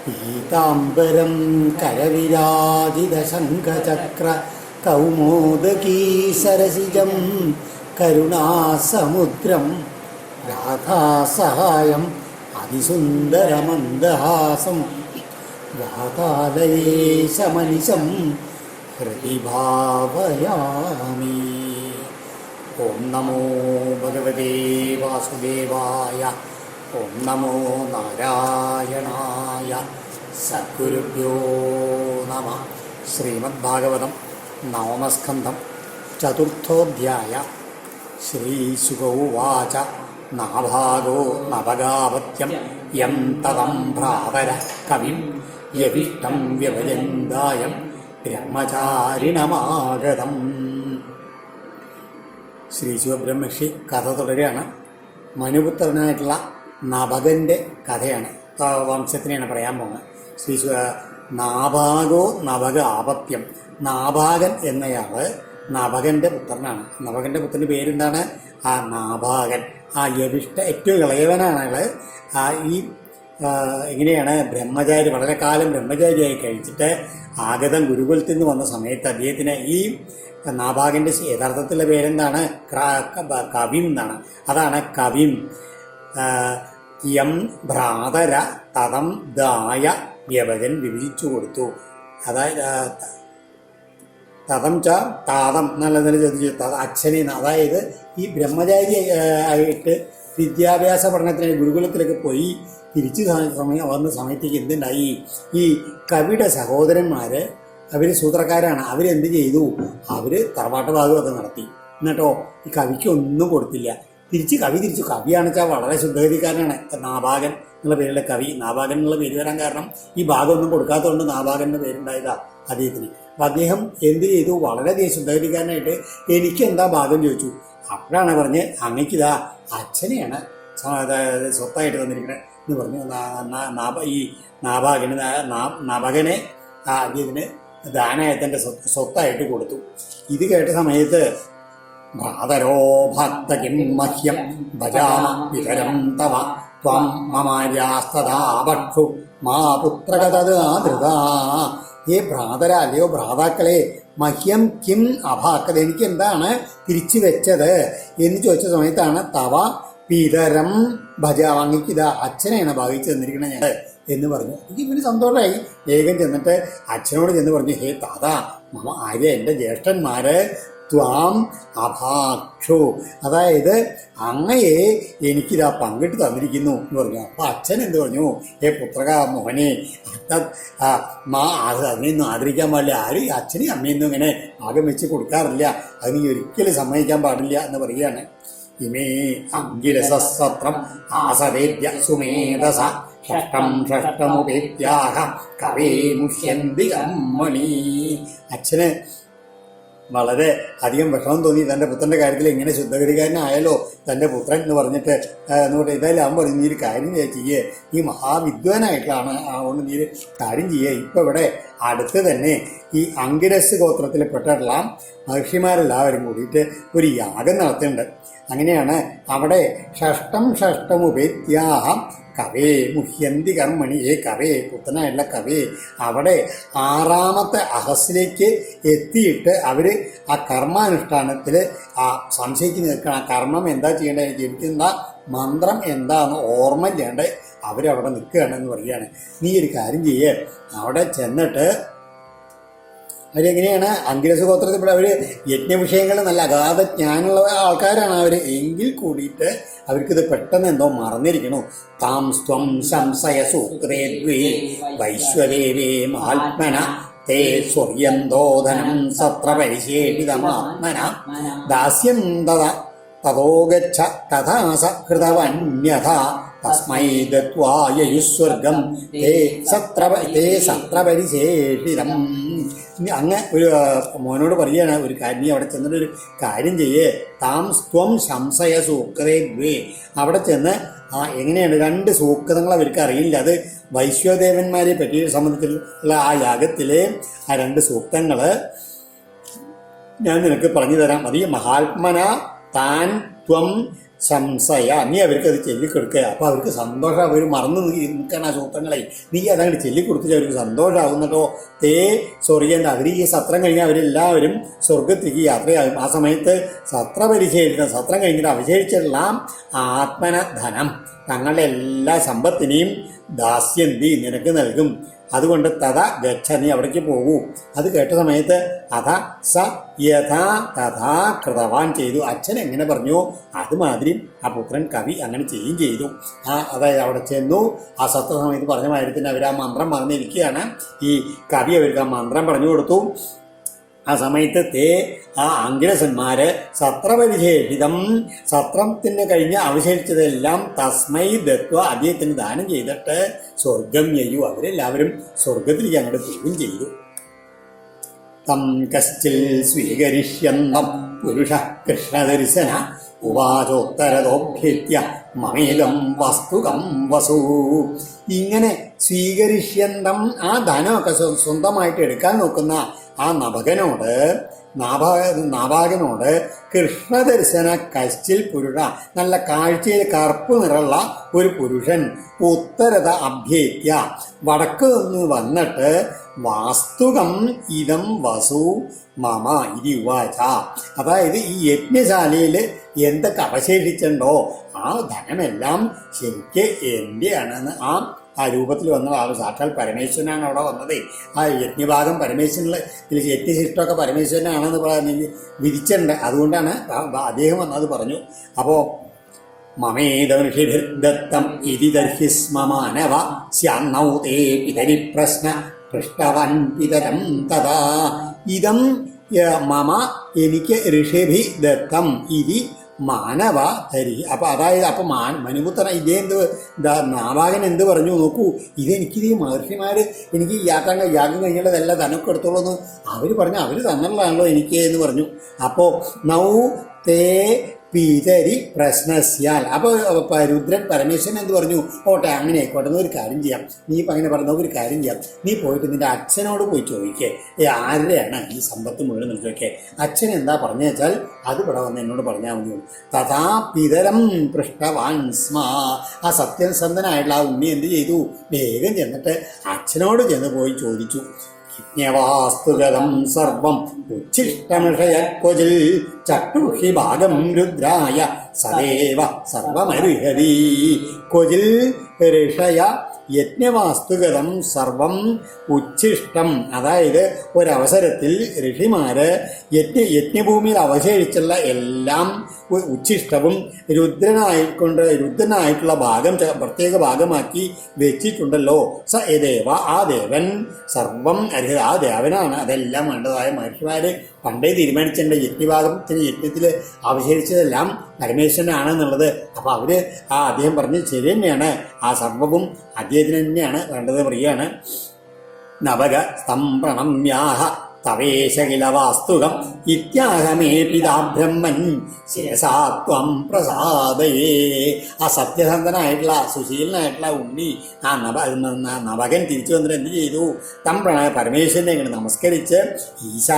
പീതാംബരം കരവിരാജിതശംഖചക്ര കൗമോദകീ സരസിജം കരുണാസമുദ്രം രാധാസഹായം അതിസുന്ദരമന്ദഹാസം വാതാലയേശമനിശം ഹൃദി ഭാവയാമി. ഓം നമോ ഭഗവതേ വാസുദേവായ. ഓം നമോ നാരായണായ. സദ്ഗുരുഭ്യോ നമ. ശ്രീമദ്ഭാഗവതം നവമസ്കന്ധം ചതുർത്ഥോധ്യായ. ശ്രീശുക ഉവാച നാഭാഗോ നവഗാവത്യം യം തതം ഭ്രാതര കവിം യവിഷ്ടം വ്യവജന്തായം ബ്രഹ്മചാരിണമാഗതം. ശ്രീശുബ്രഹ്മർഷി കഥ തുടരുകയാണ്. മനുപുത്രനായിട്ടുള്ള നഭകൻ്റെ കഥയാണ്, വംശത്തിനെയാണ് പറയാൻ പോകുന്നത്. നാഭാഗോ നഭക ആപത്യം. നാഭാഗൻ എന്നയാള് നഭകന്റെ പുത്രനാണ്. നഭകന്റെ പുത്രൻ്റെ പേരെന്താണ്? ആ നാഭാഗൻ. ആ യവിഷ്ട ഏറ്റവും ഇളയവനാണ് അയാള്. ഈ എങ്ങനെയാണ് ബ്രഹ്മചാരി, വളരെ കാലം ബ്രഹ്മചാരിയായി കഴിച്ചിട്ട് ആഗതം ഗുരുകുലത്തിൽ നിന്ന് വന്ന സമയത്ത് അദ്ദേഹത്തിന് ഈ നാഭാഗന്റെ യഥാർത്ഥത്തിലുള്ള പേരെന്താണ്? കവിം എന്നാണ്. അതാണ് കവിം. യം ഭ്രാതര തതം ദായ വ്യവജൻ വിഭജിച്ചു കൊടുത്തു. അതായത് തതം ച താതം എന്നുള്ളതിന് ചോദിച്ചു അച്ഛനെ. അതായത് ഈ ബ്രഹ്മചാരി ആയിട്ട് വിദ്യാഭ്യാസ പഠനത്തിന് ഗുരുകുലത്തിലൊക്കെ പോയി തിരിച്ചു വന്ന സമയത്തേക്ക് എന്തുണ്ടായി? ഈ കവിയുടെ സഹോദരന്മാര് അവർ സൂത്രക്കാരാണ്. അവരെന്ത് ചെയ്തു? അവർ തറവാട്ട് ഭാഗമൊക്കെ നടത്തി. എന്നിട്ടോ ഈ കവിക്ക് ഒന്നും കൊടുത്തില്ല. കവി തിരിച്ചു. കവിയാണെന്ന് വെച്ചാൽ വളരെ ശുദ്ധഗതിക്കാരനാണ്. നാഭാഗൻ എന്നുള്ള പേരുള്ള കവി. നാഭാഗൻ എന്നുള്ള പേര് വരാൻ കാരണം ഈ ഭാഗമൊന്നും കൊടുക്കാത്തതുകൊണ്ട് നാഭാഗൻ എന്ന പേരുണ്ടായതാ അദ്ദേഹത്തിന്. അപ്പം അദ്ദേഹം എന്ത് ചെയ്തു? വളരെയധികം ശുദ്ധഗതിക്കാരനായിട്ട് എനിക്കെന്താ ഭാഗം ചോദിച്ചു. അപ്പോഴാണ് പറഞ്ഞ് അങ്ങക്കിതാ അച്ഛനെയാണ് സ്വത്തായിട്ട് തന്നിരിക്കുന്നത് എന്ന് പറഞ്ഞു. ഈ നഭകനെ അദ്ദേഹത്തിന് ദാനയത്തിൻ്റെ സ്വത്തായിട്ട് കൊടുത്തു. ഇത് കേട്ട സമയത്ത് ഭ്രാതരോ ഭക്തകിം മഹ്യം ഭജാമ വിതരം തവ ത്വം മമാര്യാസ്തഥാ ഭക്ഷു മാ പുത്രകതൃതാ. ഏ ഭ്രാതര, അല്ലയോ ഭ്രാതാക്കളെ, മഹ്യം കിം അഭാക്കത, എനിക്ക് എന്താണ് തിരിച്ചു വെച്ചത് എന്ന് ചോദിച്ച സമയത്താണ് തവ പിതരം ഭജ, അങ്ങക്കിതാ അച്ഛനെയാണ് ഭാവിച്ചു തന്നിരിക്കണേ ഞാൻ എന്ന് പറഞ്ഞു. എനിക്ക് ഇവന് സന്തോഷമായി. വേഗം ചെന്നിട്ട് അച്ഛനോട് ചെന്ന് പറഞ്ഞു, ഹേ താതാ മമ ആര്യ, എൻ്റെ ജ്യേഷ്ഠന്മാര് ത്വാം അഭാക്ഷു, അതായത് അങ്ങയെ എനിക്കിതാ പങ്കിട്ട് തന്നിരിക്കുന്നു എന്ന് പറഞ്ഞു. അപ്പം അച്ഛൻ എന്ത് പറഞ്ഞു? ഹേ പുത്രക മോനെ, അതിനെയൊന്നും ആദരിക്കാൻ പാടില്ല. ആരും അച്ഛനെയും അമ്മയൊന്നും ഇങ്ങനെ ഭാഗം വെച്ച് കൊടുക്കാറില്ല. അത് നീ ഒരിക്കലും സമ്മതിക്കാൻ പാടില്ല എന്ന് പറയുകയാണ്. ഇമേ അങ്കിരസസ്ത്രം ആസദേദ്യ സുമേധസ ഷഷ്ടം ഷഷ്ടമുപേത്യാഹ കവേ മുഷ്യന്തി കമ്മണി. അച്ഛന് വളരെ അധികം വിഷമം തോന്നി. തൻ്റെ പുത്രൻ്റെ കാര്യത്തിൽ ഇങ്ങനെ ശുദ്ധഗതികാരനായാലോ തൻ്റെ പുത്രൻ എന്ന് പറഞ്ഞിട്ട് എന്നോട്ട് ഇതായാലും അവൻ പറഞ്ഞു, നീ ഒരു കാര്യം ചെയ്യേ, ഈ മഹാവിദ്വാനായിട്ടാണ്, അതുകൊണ്ട് നീ കാര്യം ചെയ്യുക. ഇപ്പം ഇവിടെ അടുത്ത് തന്നെ ഈ അങ്കിരസ് ഗോത്രത്തിൽപ്പെട്ടിട്ടുള്ള മഹർഷിമാരെല്ലാവരും കൂടിയിട്ട് ഒരു യാഗം നടത്തുന്നുണ്ട്. അങ്ങനെയാണ് അവിടെ ഷഷ്ടമുപേത്യാഹം കവേ മുഹ്യന്തി കർമ്മണി. കവേ പുത്രനായുള്ള കവേ അവിടെ 6ാമത്തെ അഹസിലേക്ക് എത്തിയിട്ട് അവർ ആ കർമാനുഷ്ഠാനത്തിൽ ആ സംശയിച്ച് നിൽക്കണം. ആ കർമ്മം എന്താ ചെയ്യേണ്ടത്, ജപിക്കുന്ന മന്ത്രം എന്താണെന്ന് ഓർമ്മയില്ലാണ്ട് അവരവിടെ നിൽക്കുകയാണെന്ന് പറയുകയാണ്. നീ ഒരു കാര്യം ചെയ്യേ, അവിടെ ചെന്നിട്ട് അവരെങ്ങനെയാണ് അങ്കിരസ് ഗോത്രത്തിൽ അവർ യജ്ഞവിഷയങ്ങൾ നല്ല അഗാധ ജ്ഞാനമുള്ള ആൾക്കാരാണ് അവർ. എങ്കിൽ കൂടിയിട്ട് അവർക്കിത് പെട്ടെന്ന് എന്തോ മറന്നിരിക്കണു. താം സ്വം സംശയ സൂക്രേ വൈശ്വദേവേ മഹാത്മന തേ സ്വർയന്തോധനം സത്ര പരിശേഷിതമാത്മന ദാസ്യം തതോ ഗച്ഛ തഥാസ കൃതവന്യഥ തസ്മൈ ദത്വായുസ്വർഗം തേ സത്ര പരിശേഷിതം. അങ്ങ് ഒരു മോനോട് പറയുകയാണ്, ഒരു കാര്യം നീ അവിടെ ചെന്നിട്ടൊരു കാര്യം ചെയ്യേ. താം സ്വം സംശയ സൂക്തേ ദ്വേ, അവിടെ ചെന്ന് എങ്ങനെയാണ് 2 സൂക്തങ്ങൾ അവർക്ക് അറിയില്ല. അത് വൈശ്വദേവന്മാരെ പറ്റി സംബന്ധിച്ചുള്ള ആ യാഗത്തിലെ ആ 2 സൂക്തങ്ങൾ ഞാൻ നിനക്ക് പറഞ്ഞു തരാം. അത് ഈ മഹാത്മന താൻ ത്വം സംശയ, നീ അവർക്ക് അത് ചൊല്ലിക്കൊടുക്കുക. അപ്പോൾ അവർക്ക് സന്തോഷം, അവർ മറന്നു നിൽക്കണം ആ സൂത്രങ്ങളെ. നീ അതങ്ങോട്ട് ചൊല്ലിക്കൊടുത്തിട്ട് അവർക്ക് സന്തോഷമാകുന്നല്ലോ. തേ സ്വർഗേണ്ട, അവർ ഈ സത്രം കഴിഞ്ഞാൽ അവരെല്ലാവരും സ്വർഗത്തിലേക്ക് യാത്രയാകും. ആ സമയത്ത് സത്രം കഴിഞ്ഞിട്ട് അവശേഷിച്ചിട്ടുള്ള ആത്മന ധനം, തങ്ങളുടെ എല്ലാ സമ്പത്തിനെയും ദാസ്യന്തി നിനക്ക് നൽകും. അതുകൊണ്ട് തഥ ഗച്ഛ, നീ അവിടേക്ക് പോകൂ. അത് കേട്ട സമയത്ത് അഥ സ യഥാ തഥാ കൃതവാൻ ചെയ്തു. അച്ഛൻ എങ്ങനെ പറഞ്ഞു അതുമാതിരി ആ പുത്രൻ കവി അങ്ങനെ ചെയ്യുകയും ചെയ്തു. അതായത് അവിടെ ചെന്നു ആ സത്ര സമയത്ത് പറഞ്ഞ മാതിരി അവർ ആ മന്ത്രം പറഞ്ഞിരിക്കുകയാണ്. ഈ കവി അവർക്ക് ആ മന്ത്രം പറഞ്ഞു കൊടുത്തു. ആ സമയത്ത് ആ അങ്കിരസന്മാര് സത്രപരിശേഷിതം, സത്രത്തിന് കഴിഞ്ഞ് അവശേഷിച്ചതെല്ലാം തസ്മൈ ദത്വ, അദ്ദേഹത്തിന് ദാനം ചെയ്തിട്ട് സ്വർഗം ചെയ്യൂ. അവരെല്ലാവരും സ്വർഗത്തിലേക്ക് അങ്ങോട്ട് പോവുകയും ചെയ്തു. തം കശ്ചിൽ സ്വീകരിഷ്യന്തം പുരുഷ കൃഷ്ണദർശന ഉവാചോത്തരതോഭ്യത്യ മമേലം വസ്തുകം വസു. ഇങ്ങനെ സ്വീകരിഷ്യന്തം, ആ ധനമൊക്കെ സ്വന്തമായിട്ട് എടുക്കാൻ നോക്കുന്ന ആ നാഭാഗനോട് കൃഷ്ണദർശന കശ്ചിൽ പുരുഷ, നല്ല കാഴ്ചയിൽ കറുപ്പ് നിറമുള്ള ഒരു പുരുഷൻ ഉത്തരത അഭ്യേത്യ, വടക്ക് നിന്ന് വന്നിട്ട് വാസ്തുകം ഇതം വസു മമ ഇതി ഉവാച. അതായത് ഈ യജ്ഞശാലയിൽ എന്തൊക്കെ അവശേഷിച്ചിട്ടുണ്ടോ ആ ധനമെല്ലാം ശരിക്ക് എൻ്റെയാണെന്ന് ആ രൂപത്തിൽ വന്ന ആൾ സാക്ഷാൽ പരമേശ്വരനാണ് അവിടെ വന്നത്. ആ യജ്ഞഭാഗം പരമേശ്വരനിൽ യജ്ഞശിഷ്ടമൊക്കെ പരമേശ്വരനാണെന്ന് വിധിച്ചിട്ടുണ്ട്. അതുകൊണ്ടാണ് അദ്ദേഹം വന്നത് പറഞ്ഞു. അപ്പോൾ മമേദർഷിഭിർദത്തം ഇതി ദർഹിസ്മമാനവ സ്യാന്നൗ തേ പിതരി പ്രശ്ന പൃഷ്ടവൻ പിതരം തഥാ. ഇതം മമ, എനിക്ക് ഋഷിഭി ദത്തം ഇതി മാനവ തരി. അപ്പൊ അതായത് അപ്പൊ മനുപുത്രൻ ഇതേ നാവാകൻ എന്ത് പറഞ്ഞു നോക്കൂ, ഇതെനിക്കിത് ഈ മഹർഷിമാര് എനിക്ക് യാഗം കഴിഞ്ഞുള്ളതെല്ലാം തനക്ക് എടുത്തോളൂ എന്ന് അവർ പറഞ്ഞു. അവർ തന്നുള്ളതാണല്ലോ എനിക്ക് എന്ന് പറഞ്ഞു. അപ്പോ നൗ തേ പിതരി പ്രശ്നസ്യാൽ. അപ്പോൾ രുദ്രൻ പരമേശ്വരൻ എന്ത് പറഞ്ഞു, ഓട്ടെ അങ്ങനെ ആയിക്കോട്ടെ, ഒരു കാര്യം ചെയ്യാം, നീ ഇപ്പം അങ്ങനെ പറഞ്ഞ ഒരു കാര്യം ചെയ്യാം, നീ പോയിട്ട് നിന്റെ അച്ഛനോട് പോയി ചോദിക്കേ ആരുടെയാണ് ഈ സമ്പത്ത് മുഴുവൻ നിൽക്കൊക്കെ. അച്ഛൻ എന്താ പറഞ്ഞു വെച്ചാൽ അത് ഇവിടെ വന്ന് എന്നോട് പറഞ്ഞാൽ മതി. തഥാ പിതരം പൃഷ്ടവാൻ സ്മ. ആ സത്യസന്ധനായിട്ടുള്ള ആ ഉണ്ണി എന്ത് ചെയ്തു, വേഗം ചെന്നിട്ട് അച്ഛനോട് ചെന്ന് പോയി ചോദിച്ചു. യജ്ഞവാസ്തുഗതം സർവം ഉച്ഛിഷ്ടമിഷയക്വചിൽ ചട്ടുഷി ഭാഗം രുദ്രായ സദേവ സർവമർഹതി. ക്വചിൽ ഋഷയ യജ്ഞവാസ്തുഗതം സർവം ഉച്ഛിഷ്ടം. അതായത് ഒരവസരത്തിൽ ഋഷിമാര് യജ്ഞഭൂമിയിൽ അവശേഷിച്ചുള്ള എല്ലാം ഉച്ഛിഷ്ടവും രുദ്രനായിട്ടുള്ള ഭാഗം പ്രത്യേക ഭാഗമാക്കി വെച്ചിട്ടുണ്ടല്ലോ. സ ദേവ, ആ ദേവൻ സർവം അർഹത, ആ ദേവനാണ് അതെല്ലാം വേണ്ടതായ മഹർഷിമാര് പണ്ടേ തീരുമാനിച്ചിട്ടുണ്ട്. യജ്ഞത്തിൽ അവശേഷിച്ചതെല്ലാം പരമേശ്വരനാണെന്നുള്ളത്. അപ്പോൾ അവര് അദ്ദേഹം പറഞ്ഞ് ശരി തന്നെയാണ്, ആ സർവവും അദ്ദേഹത്തിന് തന്നെയാണ് വേണ്ടത് പറയുകയാണ്. നവക സംപ്രണമ്യാഹ തവേശകില വാസ്തുകം ഇത്യാഹമേ പിതാ ബ്രഹ്മൻ ശിരസാത്വം പ്രസാദയേ. ആ സത്യസന്ധനായിട്ടുള്ള സുശീലനായിട്ടുള്ള ഉണ്ണി ആ നവകൻ തിരിച്ചു വന്നിട്ട് എന്ത് ചെയ്തു, പരമേശ്വരനെ ഇങ്ങനെ നമസ്കരിച്ച് ഈശ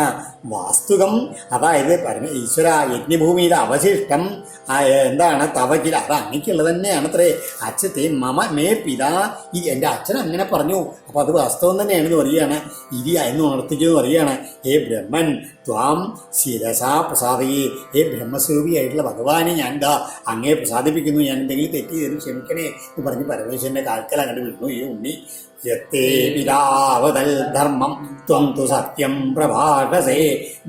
വാസ്തുകം, അതായത് ഈശ്വര യജ്ഞഭൂമിയിലെ അവശിഷ്ടം എന്താണ് തവക്കില, അത് അങ്ങനെയുള്ളത് തന്നെയാണ് അത്രേ. അച്ഛത്തെ മമ മേ പിതാ, എൻ്റെ അച്ഛൻ അങ്ങനെ പറഞ്ഞു, അപ്പോൾ അത് വാസ്തവം തന്നെയാണെന്ന് പറയുകയാണ്. ഇരി എന്ന് ഉണർത്തിക്കുന്നു പറയുകയാണ്. ഹേ ബ്രഹ്മൻ ത്വാം ശിരസാ പ്രസാദയേ. ഹേ ബ്രഹ്മസ്വരൂപിയായിട്ടുള്ള ഭഗവാനെ ഞാൻ അങ്ങേ പ്രസാദിപ്പിക്കുന്നു, ഞാൻ എന്തെങ്കിലും തെറ്റ് ചെയ്ത് ക്ഷമിക്കണേ എന്ന് പറഞ്ഞ് പരമേശ്വരൻ്റെ കാൽക്കൽ അങ്ങോട്ട് വീണു ഈ ഉണ്ണി. യത്തേ പിതാവതൽ ധർമ്മം ത്വം തു സത്യം പ്രഭാഷസേ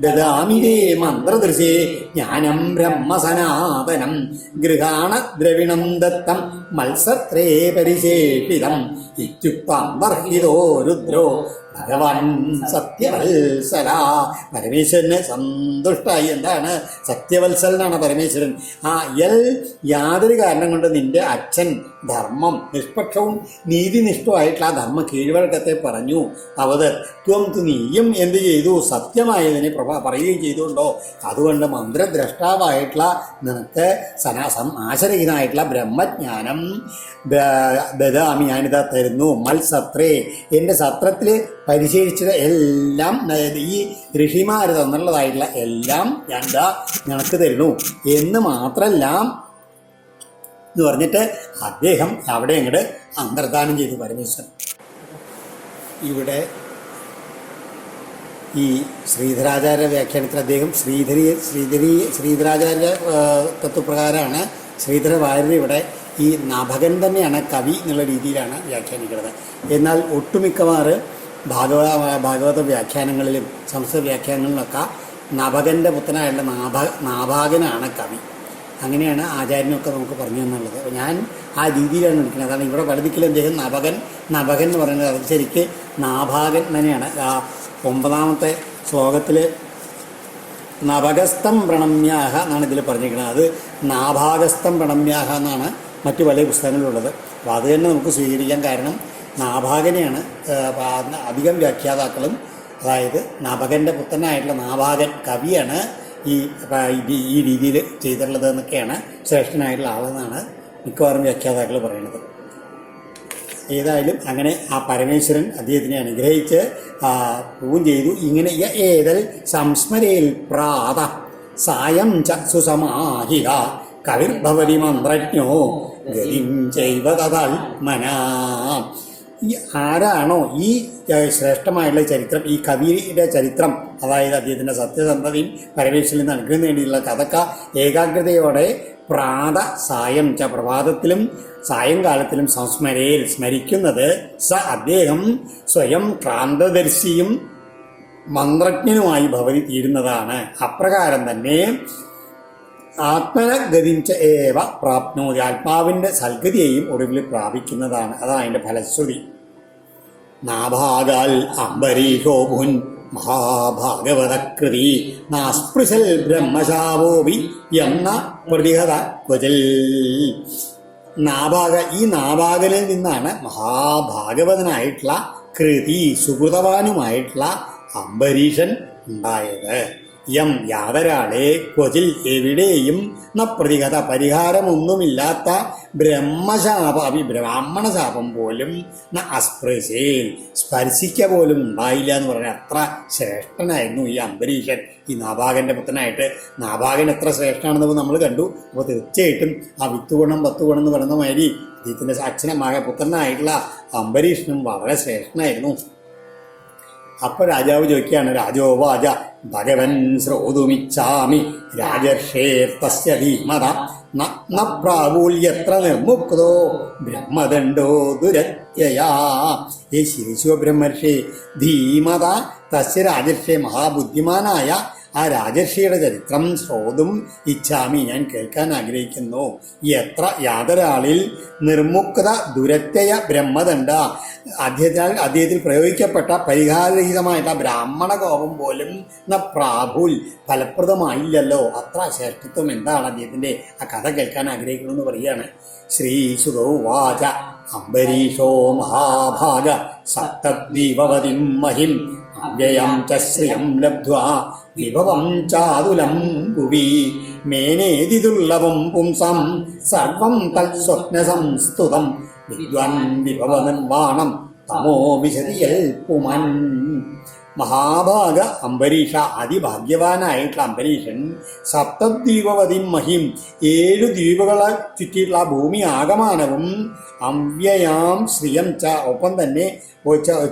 ദദാമി തേ മന്ത്രദൃശേ ജ്ഞാനം ബ്രഹ്മസനാതനം ഗൃഹാണ ദ്രവിണം ദത്തം മത്സത്രേ പരിശേഷിതം ഇത്യുക്തം ബർഹിതോ രുദ്രോ ഭഗവാൻ സത്യവത്സല. പരമേശ്വരന് സന്തുഷ്ടായി. എന്താണ് സത്യവത്സലനാണ് പരമേശ്വരൻ. യാതൊരു കാരണം കൊണ്ട് നിന്റെ അച്ഛൻ ധർമ്മം നിഷ്പക്ഷവും നീതിനിഷ്ഠമായിട്ടുള്ള ആ ധർമ്മ കീഴ്വഴക്കത്തെ പറഞ്ഞു. അവത് ത്വം നീയും എന്ത് ചെയ്തു, സത്യമായതിനെ പറയുകയും ചെയ്തുകൊണ്ടോ, അതുകൊണ്ട് മന്ത്രദ്രഷ്ടാവായിട്ടുള്ള നിനക്ക് ആശരഹിതനായിട്ടുള്ള ബ്രഹ്മജ്ഞാനം ദദാമി ഞാനിതാ തരുന്നു. മത്സത്രേ, എൻ്റെ സത്രത്തിൽ പരിശീലിച്ചത് എല്ലാം ഈ ഋഷിമാർ തന്നുള്ളതായിട്ടുള്ള എല്ലാം എന്താ നിനക്ക് തരണു എന്ന് മാത്രമല്ല എന്ന് പറഞ്ഞിട്ട് അദ്ദേഹം അവിടെ അങ്ങോട്ട് അന്തർദാനം ചെയ്തു പരമേശ്വരൻ. ഇവിടെ ഈ ശ്രീധരാചാര്യ വ്യാഖ്യാനത്തിൽ അദ്ദേഹം ശ്രീധരാചാര്യ തത്വപ്രകാരമാണ് ശ്രീധര വാര്യർ ഇവിടെ ഈ നഭകൻ തന്നെയാണ് കവി എന്നുള്ള രീതിയിലാണ് വ്യാഖ്യാനിക്കുന്നത്. എന്നാൽ ഒട്ടുമിക്കവാറ് ഭാഗവത വ്യാഖ്യാനങ്ങളിലും സംസ്കൃത വ്യാഖ്യാനങ്ങളിലൊക്കെ നഭകൻ്റെ പുത്രനായുള്ള നാഭാകനാണ് കവി. അങ്ങനെയാണ് ആചാര്യനൊക്കെ നമുക്ക് പറഞ്ഞു തന്നുള്ളത്. അപ്പോൾ ഞാൻ ആ രീതിയിലാണ് നിൽക്കുന്നത്. അതാണ് ഇവിടെ വലതിക്കലും അദ്ദേഹം നഭകൻ എന്ന് പറയുന്നത് അത് ശരിക്ക് നാഭാകൻ തന്നെയാണ്. ആ 9ാമത്തെ ശ്ലോകത്തിൽ നഭകസ്ഥം പ്രണമ്യാഹ എന്നാണ് ഇതിൽ പറഞ്ഞിരിക്കുന്നത്. അത് നാഭാഗസ്ഥം പ്രണമ്യാഹ എന്നാണ് മറ്റു പല പുസ്തകങ്ങളിലുള്ളത്. അപ്പോൾ അത് തന്നെ നമുക്ക് സ്വീകരിക്കാൻ കാരണം നാഭാകനെയാണ് അധികം വ്യാഖ്യാതാക്കളും, അതായത് നഭകൻ്റെ പുത്രനായിട്ടുള്ള നാഭാകൻ കവിയാണ് ഈ രീതിയിൽ ചെയ്തിട്ടുള്ളത് എന്നൊക്കെയാണ് ശ്രേഷ്ഠനായിട്ടുള്ള ആളെന്നാണ് മിക്കവാറും വ്യാഖ്യാതാക്കൾ പറയുന്നത്. ഏതായാലും അങ്ങനെ ആ പരമേശ്വരൻ അദ്ദേഹത്തിനെ അനുഗ്രഹിച്ച് പൂജ ചെയ്തു. ഇങ്ങനെ ഏതൽ സംസ്മരയിൽ പ്രാത സായം ച സുസമാഹിക കവിർഭവതി മന്ത്രജ്ഞോ ഗതിം ചെയ്വ തദാത്മനാ. ആരാണോ ഈ ശ്രേഷ്ഠമായിട്ടുള്ള ചരിത്രം, ഈ കവിയുടെ ചരിത്രം, അതായത് അദ്ദേഹത്തിൻ്റെ സത്യസന്ധതയും പരമേശ്വരനിൽ നിന്ന് അനുഗ്രഹം വേണ്ടിയുള്ള കഥക്ക ഏകാഗ്രതയോടെ പ്രാത സായം ച പ്രഭാതത്തിലും സായങ്കാലത്തിലും സംസ്മരയിൽ സ്മരിക്കുന്നത് അദ്ദേഹം സ്വയം ക്രാന്തദർശിയും മന്ത്രജ്ഞനുമായി ഭവതി തീരുന്നതാണ്. അപ്രകാരം തന്നെ ആത്മനഗതിച്ച ഏവ പ്രാപ്നോതി, ആത്മാവിൻ്റെ സൽഗതിയെയും ഒടുവിൽ പ്രാപിക്കുന്നതാണ്. അതാണ് അതിൻ്റെ ഫലശ്രുതി. നാഭാഗാൽ അംബരീഷോ ഭുൻ മഹാഭാഗവതകൃതി നാസ്പൃശൽ ബ്രഹ്മശാവോപി എന്ന പ്രതിഹത ക്വചൽ. ഈ നാഭാഗനിൽ നിന്നാണ് മഹാഭാഗവതനായിട്ടുള്ള കൃതി സുഹൃതവാനുമായിട്ടുള്ള അംബരീഷൻ ഉണ്ടായത്. യാതൊരാളെ ക്വചിൽ എവിടെയും പ്രതികഥ പരിഹാരമൊന്നുമില്ലാത്ത ബ്രാഹ്മണശാപം പോലും അസ്പൃശേൽ സ്പർശിക്ക പോലും ഉണ്ടായില്ല എന്ന് പറഞ്ഞാൽ അത്ര ശ്രേഷ്ഠനായിരുന്നു ഈ അംബരീഷൻ, ഈ നാഭാകൻ്റെ പുത്രനായിട്ട്. നാഭാകൻ എത്ര ശ്രേഷ്ഠനാണെന്ന് നമ്മൾ കണ്ടു. അപ്പോൾ തീർച്ചയായിട്ടും ആ 10 ഗുണം എന്ന് പറയുന്ന മാതിരി അദ്ദേഹത്തിൻ്റെ അച്ഛനമായ പുത്രനായിട്ടുള്ള അംബരീഷനും വളരെ ശ്രേഷ്ഠനായിരുന്നു. അപ്പോൾ രാജാവ് ചോദിക്കുകയാണ്, രാജോവാച ഭഗവൻ ശ്രോതുമിച്ഛാമി രാജർഷേർത്തസ്യ ധീമത ന പ്രാവൂല്യത്ര നിർമുക്തോ ബ്രഹ്മദണ്ഡോ ദുരത്യയാ. ഈ ശിശുബ്രഹ്മർഷി ധീമത തസ്യ രാജർഷേ, മഹാബുദ്ധിമാനായ ആ രാജർഷിയുടെ ചരിത്രം ശ്രോതും ഇച്ഛാമി, ഞാൻ കേൾക്കാൻ ആഗ്രഹിക്കുന്നു. യാതൊരാളിൽ നിർമുക്ത ദുരത്യയ ബ്രഹ്മദണ്ഡ, അദ്ദേഹത്തിൽ പ്രയോഗിക്കപ്പെട്ട പരിഹാരരഹിതമായിട്ട് ആ ബ്രാഹ്മണ കോപം പോലും പ്രാഭുൽ ഫലപ്രദമായില്ലല്ലോ. അത്ര ശ്രേഷ്ഠത്വം എന്താണ് അദ്ദേഹത്തിൻ്റെ ആ കഥ കേൾക്കാൻ ആഗ്രഹിക്കണമെന്ന് പറയുകയാണ്. ശ്രീശുതോവാച അംബരീഷോ മഹാഭാഗ സപ്തദ്വീപവതിം മഹിം അവ്യയം ച ശ്രിയം ലബ്ധ്വാ വിഭവം ചാതുലം ഭുവി മേനേതി ദുർലഭം പുംസം സർവം തത്സ്വപ്നസംസ്തുതം വിദ്വാൻ വിഭവനിർവാണം തമോ വിശതിയൽ പുമൻ. മഹാഭാഗ അംബരീഷ, അതിഭാഗ്യവാനായിട്ടുള്ള അംബരീഷൻ സപ്തദ്വീപവതി മഹിം, 7 ദ്വീപുകളെ ചുറ്റിയിട്ടുള്ള ഭൂമി ആകമാനവും അവ്യയാം ശ്രിയം ച, ഒപ്പം തന്നെ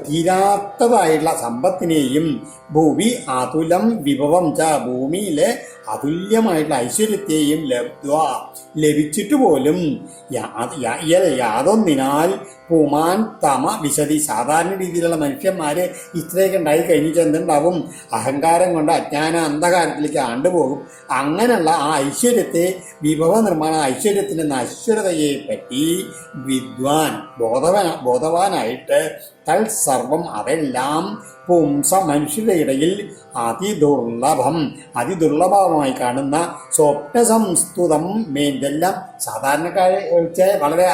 തീരാത്തതായിട്ടുള്ള സമ്പത്തിനെയും ഭൂവി അതുലം വിഭവം ച, ഭൂമിയിലെ അതുല്യമായിട്ടുള്ള ഐശ്വര്യത്തെയും ലഭിച്ചിട്ട് പോലും യാതൊന്നിനാൽ പുമാൻ തമ വിശതി. സാധാരണ രീതിയിലുള്ള മനുഷ്യന്മാര് ഇത്രയൊക്കെ ഉണ്ടായി കഴിഞ്ഞിട്ട് എന്തുണ്ടാവും? അഹങ്കാരം കൊണ്ട് അജ്ഞാന അന്ധകാരത്തിലേക്ക് ആണ്ടുപോകും. അങ്ങനെയുള്ള ആ ഐശ്വര്യത്തെ, വിഭവ നിർമ്മാണ ഐശ്വര്യത്തിൻ്റെ നശ്വരതയെ പറ്റി വിദ്വാൻ ബോധവാനായിട്ട് തൽസർവം അതെല്ലാം പുംസ മനുഷ്യരുടെ ഇടയിൽ അതിദുർലഭമായി കാണുന്ന സ്വപ്നസംസ്തുതം ഇതെല്ലാം സാധാരണക്കാരെ വെച്ച് വളരെ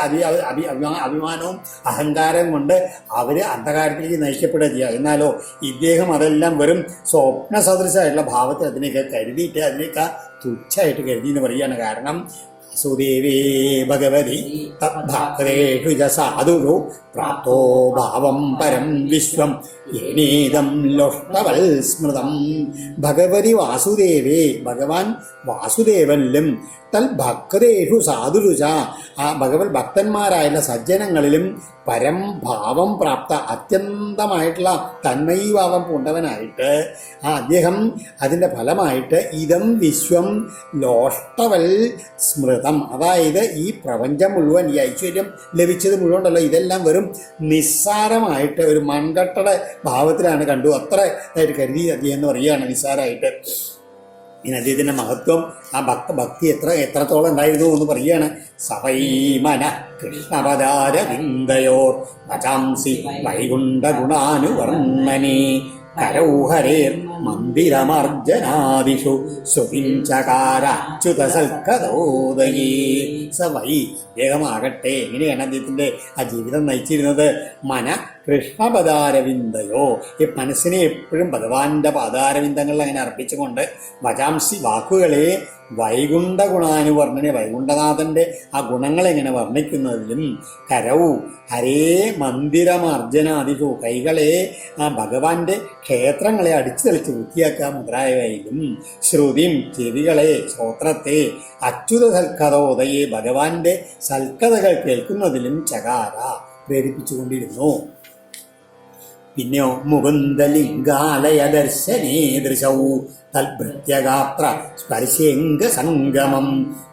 അഭിമാനവും അഹങ്കാരം കൊണ്ട് അവർ അന്ധകാരത്തിലേക്ക് നയിക്കപ്പെടുക ചെയ്യുക. എന്നാലോ ഇദ്ദേഹം അതെല്ലാം വെറും സ്വപ്ന സദൃശമായിട്ടുള്ള ഭാവത്തിൽ അതിനെയൊക്കെ കരുതിയിട്ട് അതിനെയൊക്കെ തുച്ഛമായിട്ട് കരുതി എന്ന് പറയുകയാണ്. കാരണം സുദേവേ ഭഗവതി തദ്ഭക്തേഷു ച സാധുഷു പ്രാപ്തോ ഭാവം പരം വിശ്വം ഏനേദം ലോഷ്ടവൽ സ്മൃതം. ഭഗവതി വാസുദേവേ, ഭഗവാൻ വാസുദേവനിലും തൽഭക്തേഷു സാധുരുച, ആ ഭഗവത് ഭക്തന്മാരായുള്ള സജ്ജനങ്ങളിലും പരം ഭാവം പ്രാപ്ത, അത്യന്തമായിട്ടുള്ള തന്മയീഭാവം പൂണ്ടവനായിട്ട് അദ്ദേഹം അതിൻ്റെ ഫലമായിട്ട് ഇതം വിശ്വം ലോഷ്ടവൽ സ്മൃതം, അതായത് ഈ പ്രപഞ്ചം മുഴുവൻ, ഈ ഐശ്വര്യം ലഭിച്ചത് മുഴുവൻ ഉണ്ടല്ലോ, ഇതെല്ലാം വെറും നിസ്സാരമായിട്ട് ഒരു മൺകട്ടയുടെ ഭാവത്തിലാണ് കണ്ടു, അത്ര ആയിട്ട് കരുതി അദ്ദേഹം എന്ന് പറയുകയാണ് നിസ്സാരമായിട്ട്. ഇനി അദ്ദേഹത്തിൻ്റെ മഹത്വം, ആ ഭക്തി എത്രത്തോളം ഉണ്ടായിരുന്നു എന്ന് പറയുകയാണ്. സവൈമന കൃഷ്ണപദാരവിന്ദയോർ വചാംസി വൈകുണ്ഠ ഗുണാനുവർണ്ണനേ കരൗഹരേർ മന്ദിരമർജനാദിഷു സുപിഞ്ചകാരാച്യുത സൽക്കതോദയേ. സവൈ, അദ്ദേഹമാകട്ടെ എങ്ങനെയാണ് അദ്ദേഹത്തിൻ്റെ ആ ജീവിതം നയിച്ചിരുന്നത്? മന കൃഷ്ണപദാരവിന്ദയോ, ഈ മനസ്സിനെ എപ്പോഴും ഭഗവാന്റെ പാദാരവിന്ദങ്ങളിൽ അങ്ങനെ അർപ്പിച്ചുകൊണ്ട്, വചാംസി വാക്കുകളെ വൈകുണ്ഠ ഗുണാനുവർണ്ണനെ, വൈകുണ്ഠനാഥന്റെ ആ ഗുണങ്ങളെങ്ങനെ വർണ്ണിക്കുന്നതിലും, കരൗ ഹരേ മന്ദിരമർജനാദിഷു, കൈകളെ ആ ഭഗവാന്റെ ക്ഷേത്രങ്ങളെ അടിച്ചു തെളിച്ച് വൃത്തിയാക്കുക മുതലായവയിലും, ശ്രുതിം ചെവികളെ, ശ്രോത്രത്തെ, അച്യുത സൽക്കഥോദയെ, ഭഗവാന്റെ സൽക്കഥകൾ കേൾക്കുന്നതിലും ചകാര പ്രേരിപ്പിച്ചുകൊണ്ടിരുന്നു. പിന്നെയോ മുകുന്ദലിംഗാലയ ദർശനേ ദൃശൗ തൽഭൃത്യഗാത്ര സ്പർശേംഗ സംഗമം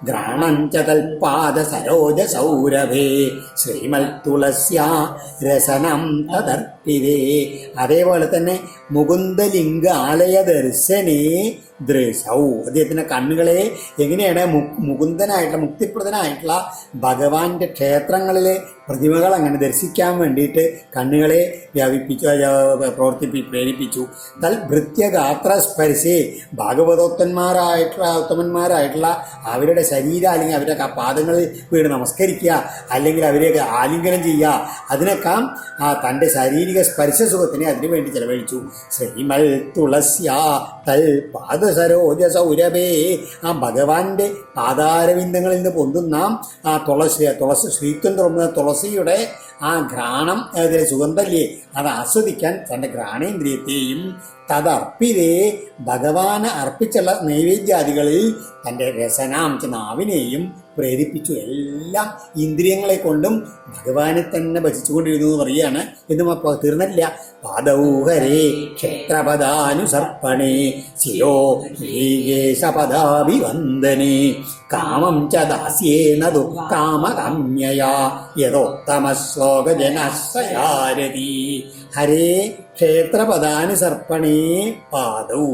ഘ്രാണം ച തൽപാദ സരോജ സൗരഭേ ശ്രീമൽ തുളസ്യാ രസനം തദർപ്പിതേ. അതേപോലെ തന്നെ മുകുന്ദലിംഗാലയ ദർശനേ ദൃശൗ, അദ്ദേഹത്തിൻ്റെ കണ്ണുകളെ എങ്ങനെയാണ് മുകുന്ദനായിട്ടുള്ള മുക്തിപ്രദനായിട്ടുള്ള ഭഗവാന്റെ ക്ഷേത്രങ്ങളിലെ പ്രതിമകൾ അങ്ങനെ ദർശിക്കാൻ വേണ്ടിയിട്ട് കണ്ണുകളെ പ്രേരിപ്പിച്ചു. തൽ ഭൃത്യഗാത്ര സ്പർശേ, ഉത്തമന്മാരായിട്ടുള്ള അവരുടെ ശരീരം അല്ലെങ്കിൽ അവരുടെ പാദങ്ങളിൽ വീട് നമസ്കരിക്കുക, അല്ലെങ്കിൽ അവരെയൊക്കെ ആലിംഗനം ചെയ്യുക, അതിനൊക്കെ തൻ്റെ ശാരീരിക സ്പർശസുഖത്തിനെ അതിനു വേണ്ടി ചെലവഴിച്ചു. ശ്രീമൽ തുളസ്യാ തൽ പാദസരോജ സൗരഭേ, ആ ഭഗവാന്റെ പാദാരവിന്ദങ്ങളിൽ നിന്ന് പൊന്തുന്ന ആ തുളസി ശ്രീത്വം തുറന്ന തുളസിയുടെ ആ ഘ്രാണം, അതിലെ സുഗന്ധല്ലേ, അത് ആസ്വദിക്കാൻ തൻ്റെ ഘ്രാണേന്ദ്രിയത്തെയും തദർപ്പിതേ, ഭഗവാന് അർപ്പിച്ചുള്ള നൈവേദ്യാദികളിൽ തൻ്റെ രസനാംശ നാവിനെയും പ്രേരിപ്പിച്ചു. എല്ലാം ഇന്ദ്രിയങ്ങളെ കൊണ്ടും ഭഗവാനെ തന്നെ ഭജിച്ചുകൊണ്ടിരുന്നു എന്ന് പറയുകയാണ്. എന്നും അപ്പോൾ തീർന്നില്ല. പാദൗഹരേ ക്ഷേത്രപദാനുസർപ്പണേ ശിരോ ശ്രീകേശപദാഭിവന്ദനേ കാമം ച ദാസ്യേനതു കാമകാമ്യയാ യഥോത്തമശ്ലോകജനശ്രയാരതി. ഹരേ ക്ഷേത്രപദാനുസർപ്പണേ പാദൗ,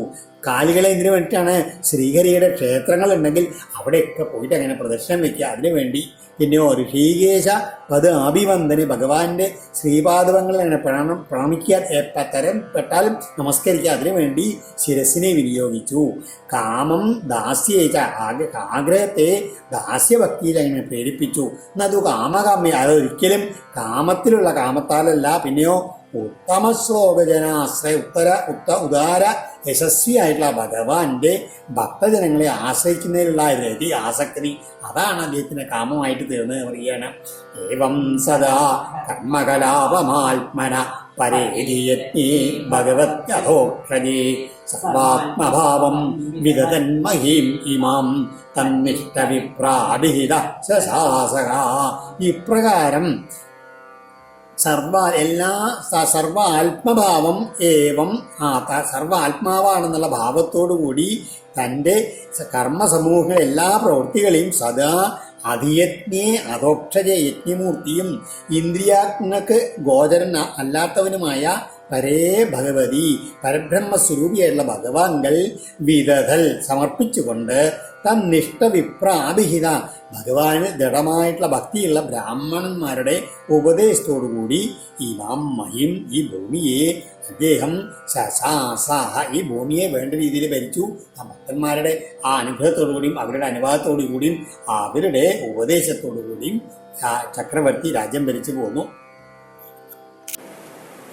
കാലുകളെ എന്തിനു വേണ്ടിയിട്ടാണ്? ശ്രീഹരിയുടെ ക്ഷേത്രങ്ങളുണ്ടെങ്കിൽ അവിടെയൊക്കെ പോയിട്ട് അങ്ങനെ പ്രദർശനം വയ്ക്കുക, അതിനുവേണ്ടി. പിന്നെയോ ഋഷികേശ പദ അഭിവന്ദന്, ഭഗവാന്റെ ശ്രീപാദവങ്ങൾ അങ്ങനെ പ്രണമിക്കുക, തരം പെട്ടാലും നമസ്കരിക്കുക, അതിനുവേണ്ടി ശിരസിനെ വിനിയോഗിച്ചു. കാമം ദാസ്യേച്ച, ആഗ്രഹത്തെ ദാസ്യഭക്തിയിൽ അങ്ങനെ പ്രേരിപ്പിച്ചു. എന്നതു കാമകാമ്യ, അതൊരിക്കലും കാമത്തിലുള്ള കാമത്താലല്ല. പിന്നെയോ ഉത്തമ ശ്ലോകജനാശ്രയ, ഉദാര യശസ്വിയായിട്ടുള്ള ഭഗവാന്റെ ഭക്തജനങ്ങളെ ആശ്രയിക്കുന്നതിലുള്ള രതി, ആസക്തി, അതാണ് അദ്ദേഹത്തിന് കാമമായിട്ട് തീർന്നത് പറയുകയാണ്. ഏവം സദാ കർമ്മകലാപമാത്മന പരേതിയജ്ഞേ ഭഗവത്യധോക്ഷജേ സർവാത്മഭാവം വിദതന്മഹീം ഇമാം തന്നിഷ്ടവിപ്രാഭിഹിത ശാസക. ഇപ്രകാരം സർവ ആത്മഭാവം ഏവം, സർവ ആത്മാവാണെന്നുള്ള ഭാവത്തോടുകൂടി തൻ്റെ കർമ്മസമൂഹ എല്ലാ പ്രവൃത്തികളെയും സദാ അധിയജ്ഞേ അധോക്ഷജ യജ്ഞമൂർത്തിയും ഇന്ദ്രിയാത്മക്ക് ഗോചരൻ അല്ലാത്തവനുമായ പരേ ഭഗവതി പരബ്രഹ്മസ്വരൂപിയായിട്ടുള്ള ഭഗവാൻകൾ വിദധൽ സമർപ്പിച്ചുകൊണ്ട് തന്നിഷ്ടവിപ്രാഭിഹിത, ഭഗവാന് ദൃഢമായിട്ടുള്ള ഭക്തിയുള്ള ബ്രാഹ്മണന്മാരുടെ ഉപദേശത്തോടുകൂടി ഇമാം മഹിം, ഈ ഭൂമിയെ അദ്ദേഹം ശാസാഹ, ഈ ഭൂമിയെ വേണ്ട രീതിയിൽ ഭരിച്ചു. ആ ഭക്തന്മാരുടെ ആ അനുഗ്രഹത്തോടുകൂടിയും അവരുടെ അനുവാദത്തോടു കൂടിയും അവരുടെ ഉപദേശത്തോടുകൂടിയും ചക്രവർത്തി രാജ്യം ഭരിച്ചു പോന്നു.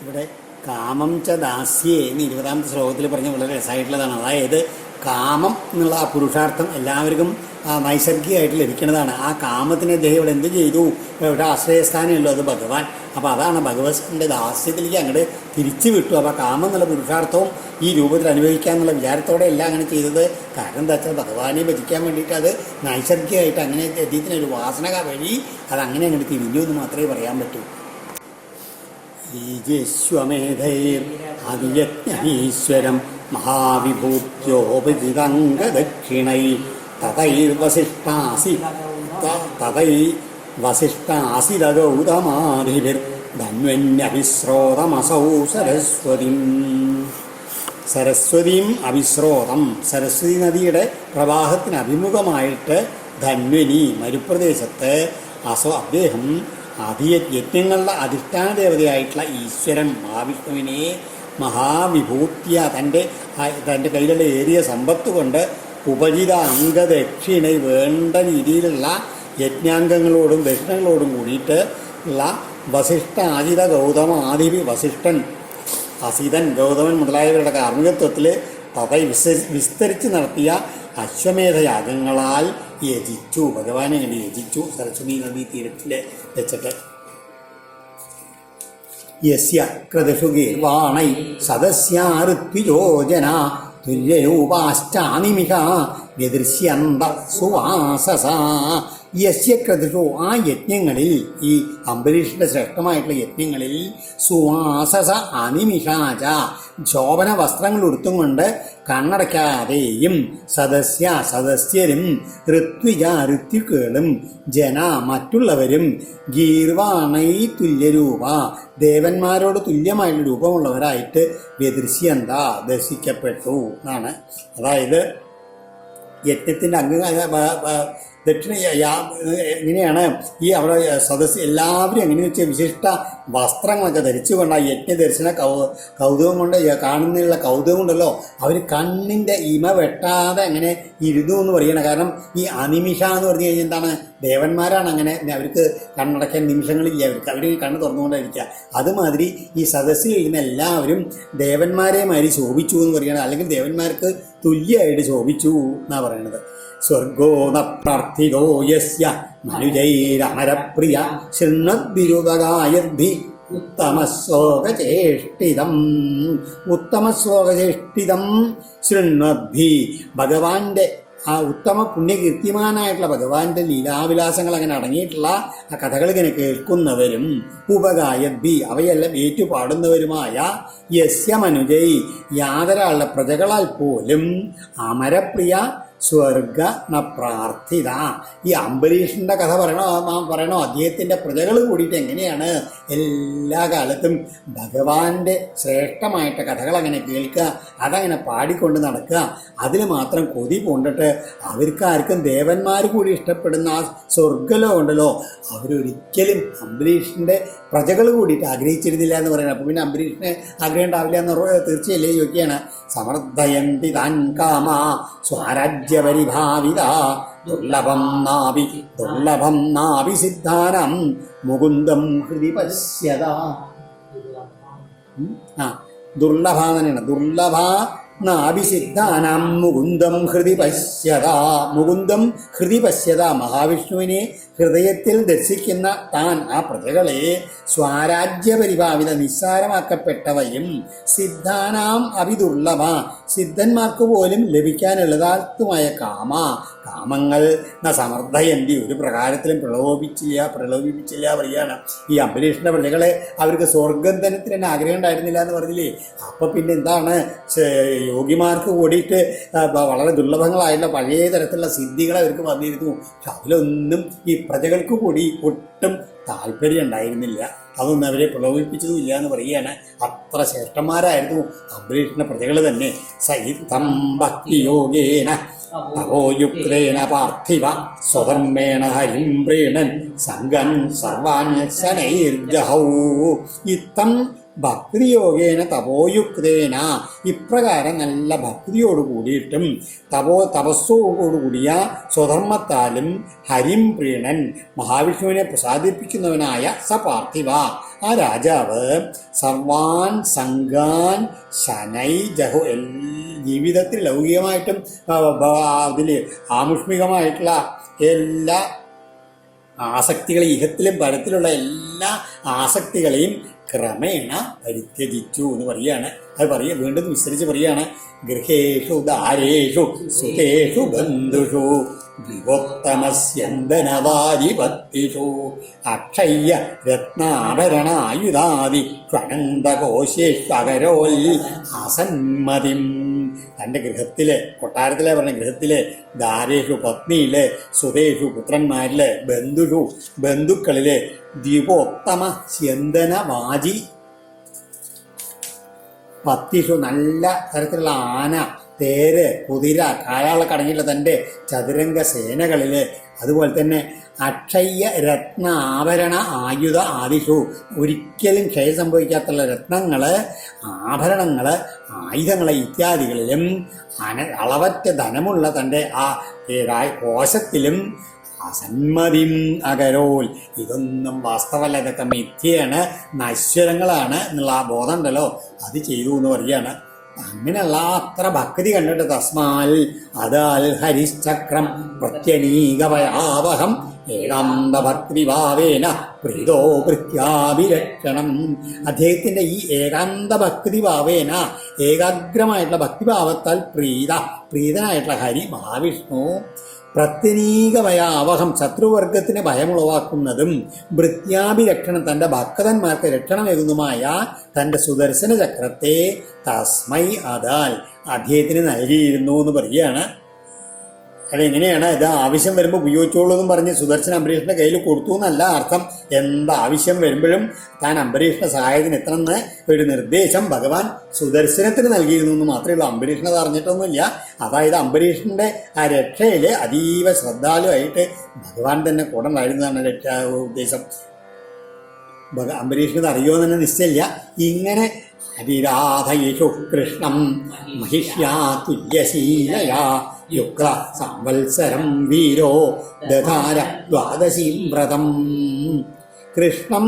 ഇവിടെ കാമം ച ദാസ്യേ എന്ന് 20ാമത്തെ ശ്ലോകത്തിൽ പറഞ്ഞ വളരെ രസമായിട്ടുള്ളതാണ്. അതായത് കാമം എന്നുള്ള ആ പുരുഷാർത്ഥം എല്ലാവർക്കും നൈസർഗികമായിട്ട് ലഭിക്കുന്നതാണ്. ആ കാമത്തിനെ അദ്ദേഹം ഇവിടെ എന്ത് ചെയ്തു? ഇവിടെ ആശ്രയസ്ഥാനമല്ലോ അത് ഭഗവാൻ. അപ്പോൾ അതാണ് ഭഗവത്ൻ്റെ ദാസ്യത്തിലേക്ക് അങ്ങോട്ട് തിരിച്ചു വിട്ടു. അപ്പോൾ കാമം എന്നുള്ള പുരുഷാർത്ഥവും ഈ രൂപത്തിൽ അനുഭവിക്കുക എന്നുള്ള വിചാരത്തോടെ എല്ലാം അങ്ങനെ ചെയ്തത്. കാരണം എന്താ വെച്ചാൽ ഭഗവാനെ ഭജിക്കാൻ വേണ്ടിയിട്ട് അത് നൈസർഗികമായിട്ട് അങ്ങനെ അദ്ദേഹത്തിനൊരു വാസന വഴി അതങ്ങനെ അങ്ങോട്ട് തിരിഞ്ഞു എന്ന് മാത്രമേ പറയാൻ പറ്റൂ. ഈശ്വമേധൈർ അതിയജ്ഞീശ്വരം മഹാവിഭൂത്യോപജിതംഗദക്ഷിണൈ തഥൈർവസിഷ്ടാസിതഗൗതമാദിഭിർധന്വന്യഭിസ്രോതമസൗ സരസ്വതീം അഭിസ്രോതം. സരസ്വതി നദിയുടെ പ്രവാഹത്തിന് അഭിമുഖമായിട്ട് ധന്വനി മരുപ്രദേശത്ത് അദ്ദേഹം യജ്ഞങ്ങളുടെ അധിഷ്ഠാന ദേവതയായിട്ടുള്ള ഈശ്വരൻ മഹാവിഷ്ണുവിനെ മഹാവിഭൂത്യ തൻ്റെ കയ്യിലുള്ള ഏറിയ സമ്പത്ത് കൊണ്ട് ഉപജിത അംഗദക്ഷിണ വേണ്ട രീതിയിലുള്ള യജ്ഞാംഗങ്ങളോടും ദക്ഷിണകളോടും കൂടിയിട്ട് ഉള്ള വസിഷ്ഠ ആജിത ഗൗതമ ആദിവി വസിഷ്ഠൻ അസിതൻ ഗൗതമൻ മുതലായവരുടെ കാർമ്മികത്വത്തിൽ വിസ്തരിച്ച് നടത്തിയ അശ്വമേധയാഗങ്ങളാൽ യജിച്ചു. ഭഗവാനെ അങ്ങനെ യജിച്ചു സരസ്വതി നദീ തീരത്തിൽ വെച്ചിട്ട്. യസ്യ ക്രതുഷു ഗീർവാണൈ സദസ്യാഋത്വിജോജന തുല്യരൂപാശ്ചാനിമിഷ വ്യദൃശ്യന്ത സുവാസസ. യസ്യ ക്രതുഷു ആ യജ്ഞങ്ങളിൽ, ഈ അംബരീഷിന്റെ ശ്രേഷ്ഠമായിട്ടുള്ള യജ്ഞങ്ങളിൽ, സുവാസസ അനിമിഷാച ശോഭന വസ്ത്രങ്ങൾ ഉടുത്തും കൊണ്ട് കണ്ണടയ്ക്കാതെയും സദസ്യരും ഋത്വികുകളും ജന മറ്റുള്ളവരും ഗീർവാണൈ തുല്യരൂപ ദേവന്മാരോട് തുല്യമായിട്ടുള്ള രൂപമുള്ളവരായിട്ട് വ്യദൃശ്യന്ത ദർശിക്കപ്പെട്ടു എന്നാണ്. അതായത് യജ്ഞത്തിൻ്റെ ദക്ഷിണ എങ്ങനെയാണ് ഈ അവിടെ സദസ്സ് എല്ലാവരും എങ്ങനെ വെച്ചാൽ വിശിഷ്ട വസ്ത്രങ്ങളൊക്കെ ധരിച്ചുകൊണ്ട് ആ യജ്ഞ ദർശന കൗതുകം കൊണ്ട് കാണുന്നതിനുള്ള കൗതുകം കൊണ്ടല്ലോ അവർ കണ്ണിൻ്റെ ഇമ വെട്ടാതെ അങ്ങനെ ഇരുന്നു എന്ന് പറയണം. കാരണം ഈ അനിമിഷ എന്ന് പറഞ്ഞു കഴിഞ്ഞാൽ എന്താണ്? ദേവന്മാരാണ് അങ്ങനെ, അവർക്ക് കണ്ണടയ്ക്കാൻ നിമിഷങ്ങളില്ല, അവർ കണ്ണ് തുറന്നുകൊണ്ടിരിക്കുക. അതുമാതിരി ഈ സദസ്സിൽ ഇരുന്ന എല്ലാവരും ദേവന്മാരെ മാതിരി ശോഭിച്ചു എന്ന് പറയണം, അല്ലെങ്കിൽ ദേവന്മാർക്ക് തുല്യമായിട്ട് ശോഭിച്ചു എന്നാണ് പറയണത്. സ്വർഗോ ന പ്രാർത്ഥിതോ യസ്യ മനുജൈരമരപ്രിയ ശൃണ്വദ്വിരുദഗായദ്ധി ഉത്തമശ്ലോകചേഷ്ടിതം ശൃണ്വദ്ഭി. ഭഗവാന്റെ ആ ഉത്തമ പുണ്യകീർത്തിമാനായിട്ടുള്ള ഭഗവാന്റെ ലീലാവിലാസങ്ങൾ അങ്ങനെ അടങ്ങിയിട്ടുള്ള ആ കഥകൾ ഇങ്ങനെ കേൾക്കുന്നവരും ഉപഗായദ്ഭി അവയെല്ലാം ഏറ്റുപാടുന്നവരുമായ യസ്യ മനുജൈ യാതൊരാളുടെ പ്രജകളാൽ പോലും അമരപ്രിയ സ്വർഗ ന പ്രാർത്ഥിത. ഈ അംബരീഷിൻ്റെ കഥ പറയണോ അദ്ദേഹത്തിൻ്റെ പ്രജകൾ കൂടിയിട്ട് എങ്ങനെയാണ് എല്ലാ കാലത്തും ഭഗവാന്റെ ശ്രേഷ്ഠമായിട്ട് കഥകൾ അങ്ങനെ കേൾക്കുക, അതങ്ങനെ പാടിക്കൊണ്ട് നടക്കുക, അതിൽ മാത്രം കൊതി കൊണ്ടിട്ട് അവർക്കാർക്കും ദേവന്മാർ കൂടി ഇഷ്ടപ്പെടുന്ന ആ സ്വർഗ്ഗലോ ഉണ്ടല്ലോ അവരൊരിക്കലും അംബരീഷിൻ്റെ പ്രജകൾ കൂടിയിട്ട് ആഗ്രഹിച്ചിരുന്നില്ല എന്ന് പറയുന്നത്. അപ്പോൾ പിന്നെ അംബരീഷിന് ആഗ്രഹം ഉണ്ടാവില്ല എന്ന് തീർച്ചയല്ലേ ചോദിക്കുകയാണ്. സമർത്ഥയന്തി താൻ കാമ സ്വരാജ്യപരിഭാവിത ദുർലഭം നാഭി സിദ്ധാനം മുകുന്ദം ഹൃദി പശ്യത. ദുർലഭ തന്നെയാണ്, ദുർലഭ നാഭിസിദ്ധാനാം മുകുന്ദം ഹൃദി പശ്യത. മുകുന്ദം ഹൃദി പശ്യത മഹാവിഷ്ണുവിനെ ഹൃദയത്തിൽ ദർശിക്കുന്ന താൻ ആ പ്രജകളെ സ്വാരാജ്യപരിഭാവിത നിസ്സാരമാക്കപ്പെട്ടവയും സിദ്ധാനാം അഭിദുർലഭ സിദ്ധന്മാർക്ക് പോലും ലഭിക്കാനുള്ളതാത്തുമായ കാമങ്ങൾ സമർത്ഥയന്തി ഒരു പ്രകാരത്തിലും പ്രലോഭിപ്പിച്ചില്ല പറയുകയാണ്. ഈ അംബരീഷിന്റെ പ്രജകളെ അവർക്ക് സ്വർഗന്ധനത്തിന് തന്നെ ആഗ്രഹം ഉണ്ടായിരുന്നില്ല എന്ന് പറഞ്ഞില്ലേ. അപ്പൊ പിന്നെ എന്താണ് യോഗിമാർക്ക് കൂടിയിട്ട് വളരെ ദുർലഭങ്ങളായിട്ടുള്ള പഴയ തരത്തിലുള്ള സിദ്ധികൾ അവർക്ക് വന്നിരുന്നു. പക്ഷെ അതിലൊന്നും ഈ പ്രജകൾക്ക് കൂടി ഒട്ടും താല്പര്യം ഉണ്ടായിരുന്നില്ല, അതൊന്നും അവരെ പ്രലോഭിപ്പിച്ചതുമില്ല എന്ന് പറയുകയാണ്. അത്ര ശ്രേഷ്ഠന്മാരായിരുന്നു അംബരീഷിന്റെ പ്രജകൾ തന്നെ. സഹിതം ഭക്തിയോഗേന തപോയുക്തേന പാർത്ഥിവ സ്വധർമ്മേണ ഹരിം പ്രീണൻ സംഗം സർവാന്യസനൈർജഹൗ. ഇത്തം ഭക്തിയോഗേന തപോയുക്തേന ഇപ്രകാരം നല്ല ഭക്തിയോട് കൂടിയിട്ടും തപസ്സോടുകൂടിയ സ്വധർമ്മത്താലും ഹരിം പ്രീണൻ മഹാവിഷ്ണുവിനെ പ്രസാദിപ്പിക്കുന്നവനായ സ പാർത്ഥിവ ആ രാജാവ് സർവാൻ സംഘാൻ ശനൈ ജഹു ജീവിതത്തിൽ ലൗകികമായിട്ടും അതിൽ ആമുഷ്മികമായിട്ടുള്ള എല്ലാ ആസക്തികളെയും ഇഹത്തിലും പരത്തിലുള്ള എല്ലാ ആസക്തികളെയും ക്രമേണ പരിത്യജിച്ചു എന്ന് പറയുകയാണ്. അത് വീണ്ടും വിസ്തരിച്ച് പറയുകയാണ്. ഗൃഹേഷു ദാരേഷു സുതേഷു ബന്ധുഷു വിവോത്തമസ്യന്തനവാരിപത്തിഷു അക്ഷയ്യ രത്നാഭരണായുധാദി ക്ഷണന്തകോശേഷ്വകരോൽ ആസന്മതിം. തൻ്റെ ഗൃഹത്തിലെ, കൊട്ടാരത്തിലെ പറഞ്ഞ ഗൃഹത്തിലെ, ദാരേഷു പത്നിയിലെ, സുതേഷു പുത്രന്മാരിലെ, ബന്ധുക്കളിലെ ദ്വിപോത്തമ സ്യന്തനവാജി പത്തിഷു നല്ല തരത്തിലുള്ള ആന, തേര്, കുതിര, കായാളൊക്കെ അടങ്ങിയിട്ടുള്ള തൻ്റെ ചതുരംഗ സേനകളില്, അതുപോലെ തന്നെ അക്ഷയ്യ രത്ന ആഭരണ ആയുധ ആദിഷു ഒരിക്കലും ക്ഷയം സംഭവിക്കാത്തുള്ള രത്നങ്ങള്, ആഭരണങ്ങള്, ആയുധങ്ങളെ ഇത്യാദികളിലും അളവറ്റ ധനമുള്ള തൻ്റെ ആ കോശത്തിലും അസന്മതിം അകരോൽ. ഇതൊന്നും വാസ്തവല്ല, ഇതൊക്കെ മിഥ്യയാണ്, നശ്വരങ്ങളാണ് എന്നുള്ള ആ ബോധം ഉണ്ടല്ലോ, അത് ചെയ്തു എന്ന് പറയുകയാണ്. അങ്ങനെയുള്ള അത്ര ഭക്തി കണ്ടിട്ട് തസ്മാൽ അതാൽ ഹരിശ്ചക്രം പ്രത്യനീകവയാവഹം ഏകാന്ത ഭക്തിഭാവേന പ്രീതോ ഭൃത്യാഭിരക്ഷണം. അദ്ദേഹത്തിന്റെ ഈ ഏകാന്ത ഭക്തിഭാവേന, ഏകാഗ്രമായിട്ടുള്ള ഭക്തിഭാവത്താൽ പ്രീതനായിട്ടുള്ള ഹരി മഹാവിഷ്ണു പ്രത്യനീകഭയാവഹം ശത്രുവർഗത്തിന് ഭയമുളവാക്കുന്നതും ഭൃത്യാഭിരക്ഷണം തൻ്റെ ഭക്തന്മാർക്ക് രക്ഷണമേകുന്നതുമായ തൻ്റെ സുദർശന ചക്രത്തെ തസ്മൈ അതാൽ അദ്ദേഹത്തിന് നൽകിയിരുന്നു എന്ന് പറയുകയാണ്. അതെങ്ങനെയാണ്? ഇത് ആവശ്യം വരുമ്പോൾ ഉപയോഗിച്ചോളൂ എന്നും പറഞ്ഞ് സുദർശന അംബരീഷിന്റെ കയ്യിൽ കൊടുത്തു എന്നല്ല അർത്ഥം. എന്താവശ്യം വരുമ്പോഴും താൻ അംബരീഷിന്റെ സഹായത്തിന് എത്തണമെന്ന് ഒരു നിർദ്ദേശം ഭഗവാൻ സുദർശനത്തിന് നൽകിയിരുന്നു എന്ന് മാത്രമേ ഉള്ളൂ. അംബരീഷിനെ അറിഞ്ഞിട്ടൊന്നുമില്ല. അതായത് അംബരീഷിന്റെ ആ രക്ഷയില് അതീവ ശ്രദ്ധാലുവായിട്ട് ഭഗവാൻ തന്നെ കൂടെ ഉണ്ടായിരുന്നതാണ് രക്ഷാ ഉദ്ദേശം. അംബരീഷിന് അറിയുമോ എന്ന് തന്നെ നിശ്ചയില്ല. ഇങ്ങനെ അതിരാധയേഷു കൃഷ്ണം മഹിഷ്യാ തുല്യശീലയാ യുക്ത സംവത്സരം വീരോ ദധാര ദ്വാദശീം വ്രതം. കൃഷ്ണം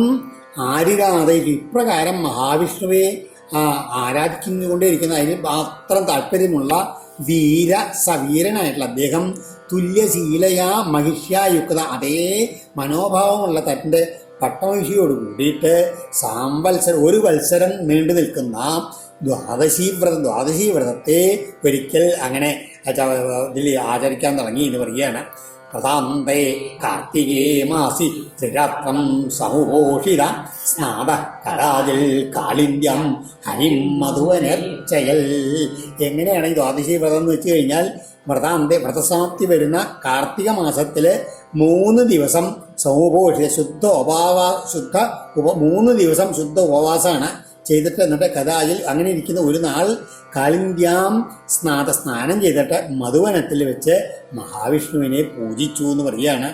ആരിരാധയിൽ ഇപ്രകാരം മഹാവിഷ്ണുവെ ആരാധിച്ചുകൊണ്ടേയിരിക്കുന്ന, അതിന് മാത്രം താല്പര്യമുള്ള സവീരനായിട്ടുള്ള അദ്ദേഹം തുല്യശീലയാ മഹിഷ്യായുക്ത, അതേ മനോഭാവമുള്ള തൻ്റെ പട്ടമഹിഷിയോട് കൂടിയിട്ട് ഒരു വത്സരം നീണ്ടു നിൽക്കുന്ന ദ്വാദശീ വ്രതത്തെ ഒരിക്കൽ അങ്ങനെ ഇതിൽ ആചരിക്കാൻ തുടങ്ങി എന്ന് പറയുകയാണ്. പ്രതാന്തേ കാർത്തികേ മാസി ത്രിരാത്രം സമുപോഷിത സ്നാത കരാജിൽ കാളിന്യം ഹരിം മധുവനർച്ചയൽ. എങ്ങനെയാണ് ഈ ദ്വാദശി വ്രതം എന്ന് വെച്ച് കഴിഞ്ഞാൽ, വ്രതസമാപ്തി വരുന്ന കാർത്തിക മാസത്തില് 3 ദിവസം സമുപോഷിത ശുദ്ധ 3 ദിവസം ശുദ്ധ ഉപവാസമാണ് ചെയ്തിട്ട്, എന്നിട്ട് കഥായിൽ അങ്ങനെ ഇരിക്കുന്ന ഒരു നാൾ കാളിന്ത്യാം സ്നാനം ചെയ്തിട്ട് മധുവനത്തിൽ വെച്ച് മഹാവിഷ്ണുവിനെ പൂജിച്ചു എന്ന് പറയുകയാണ്.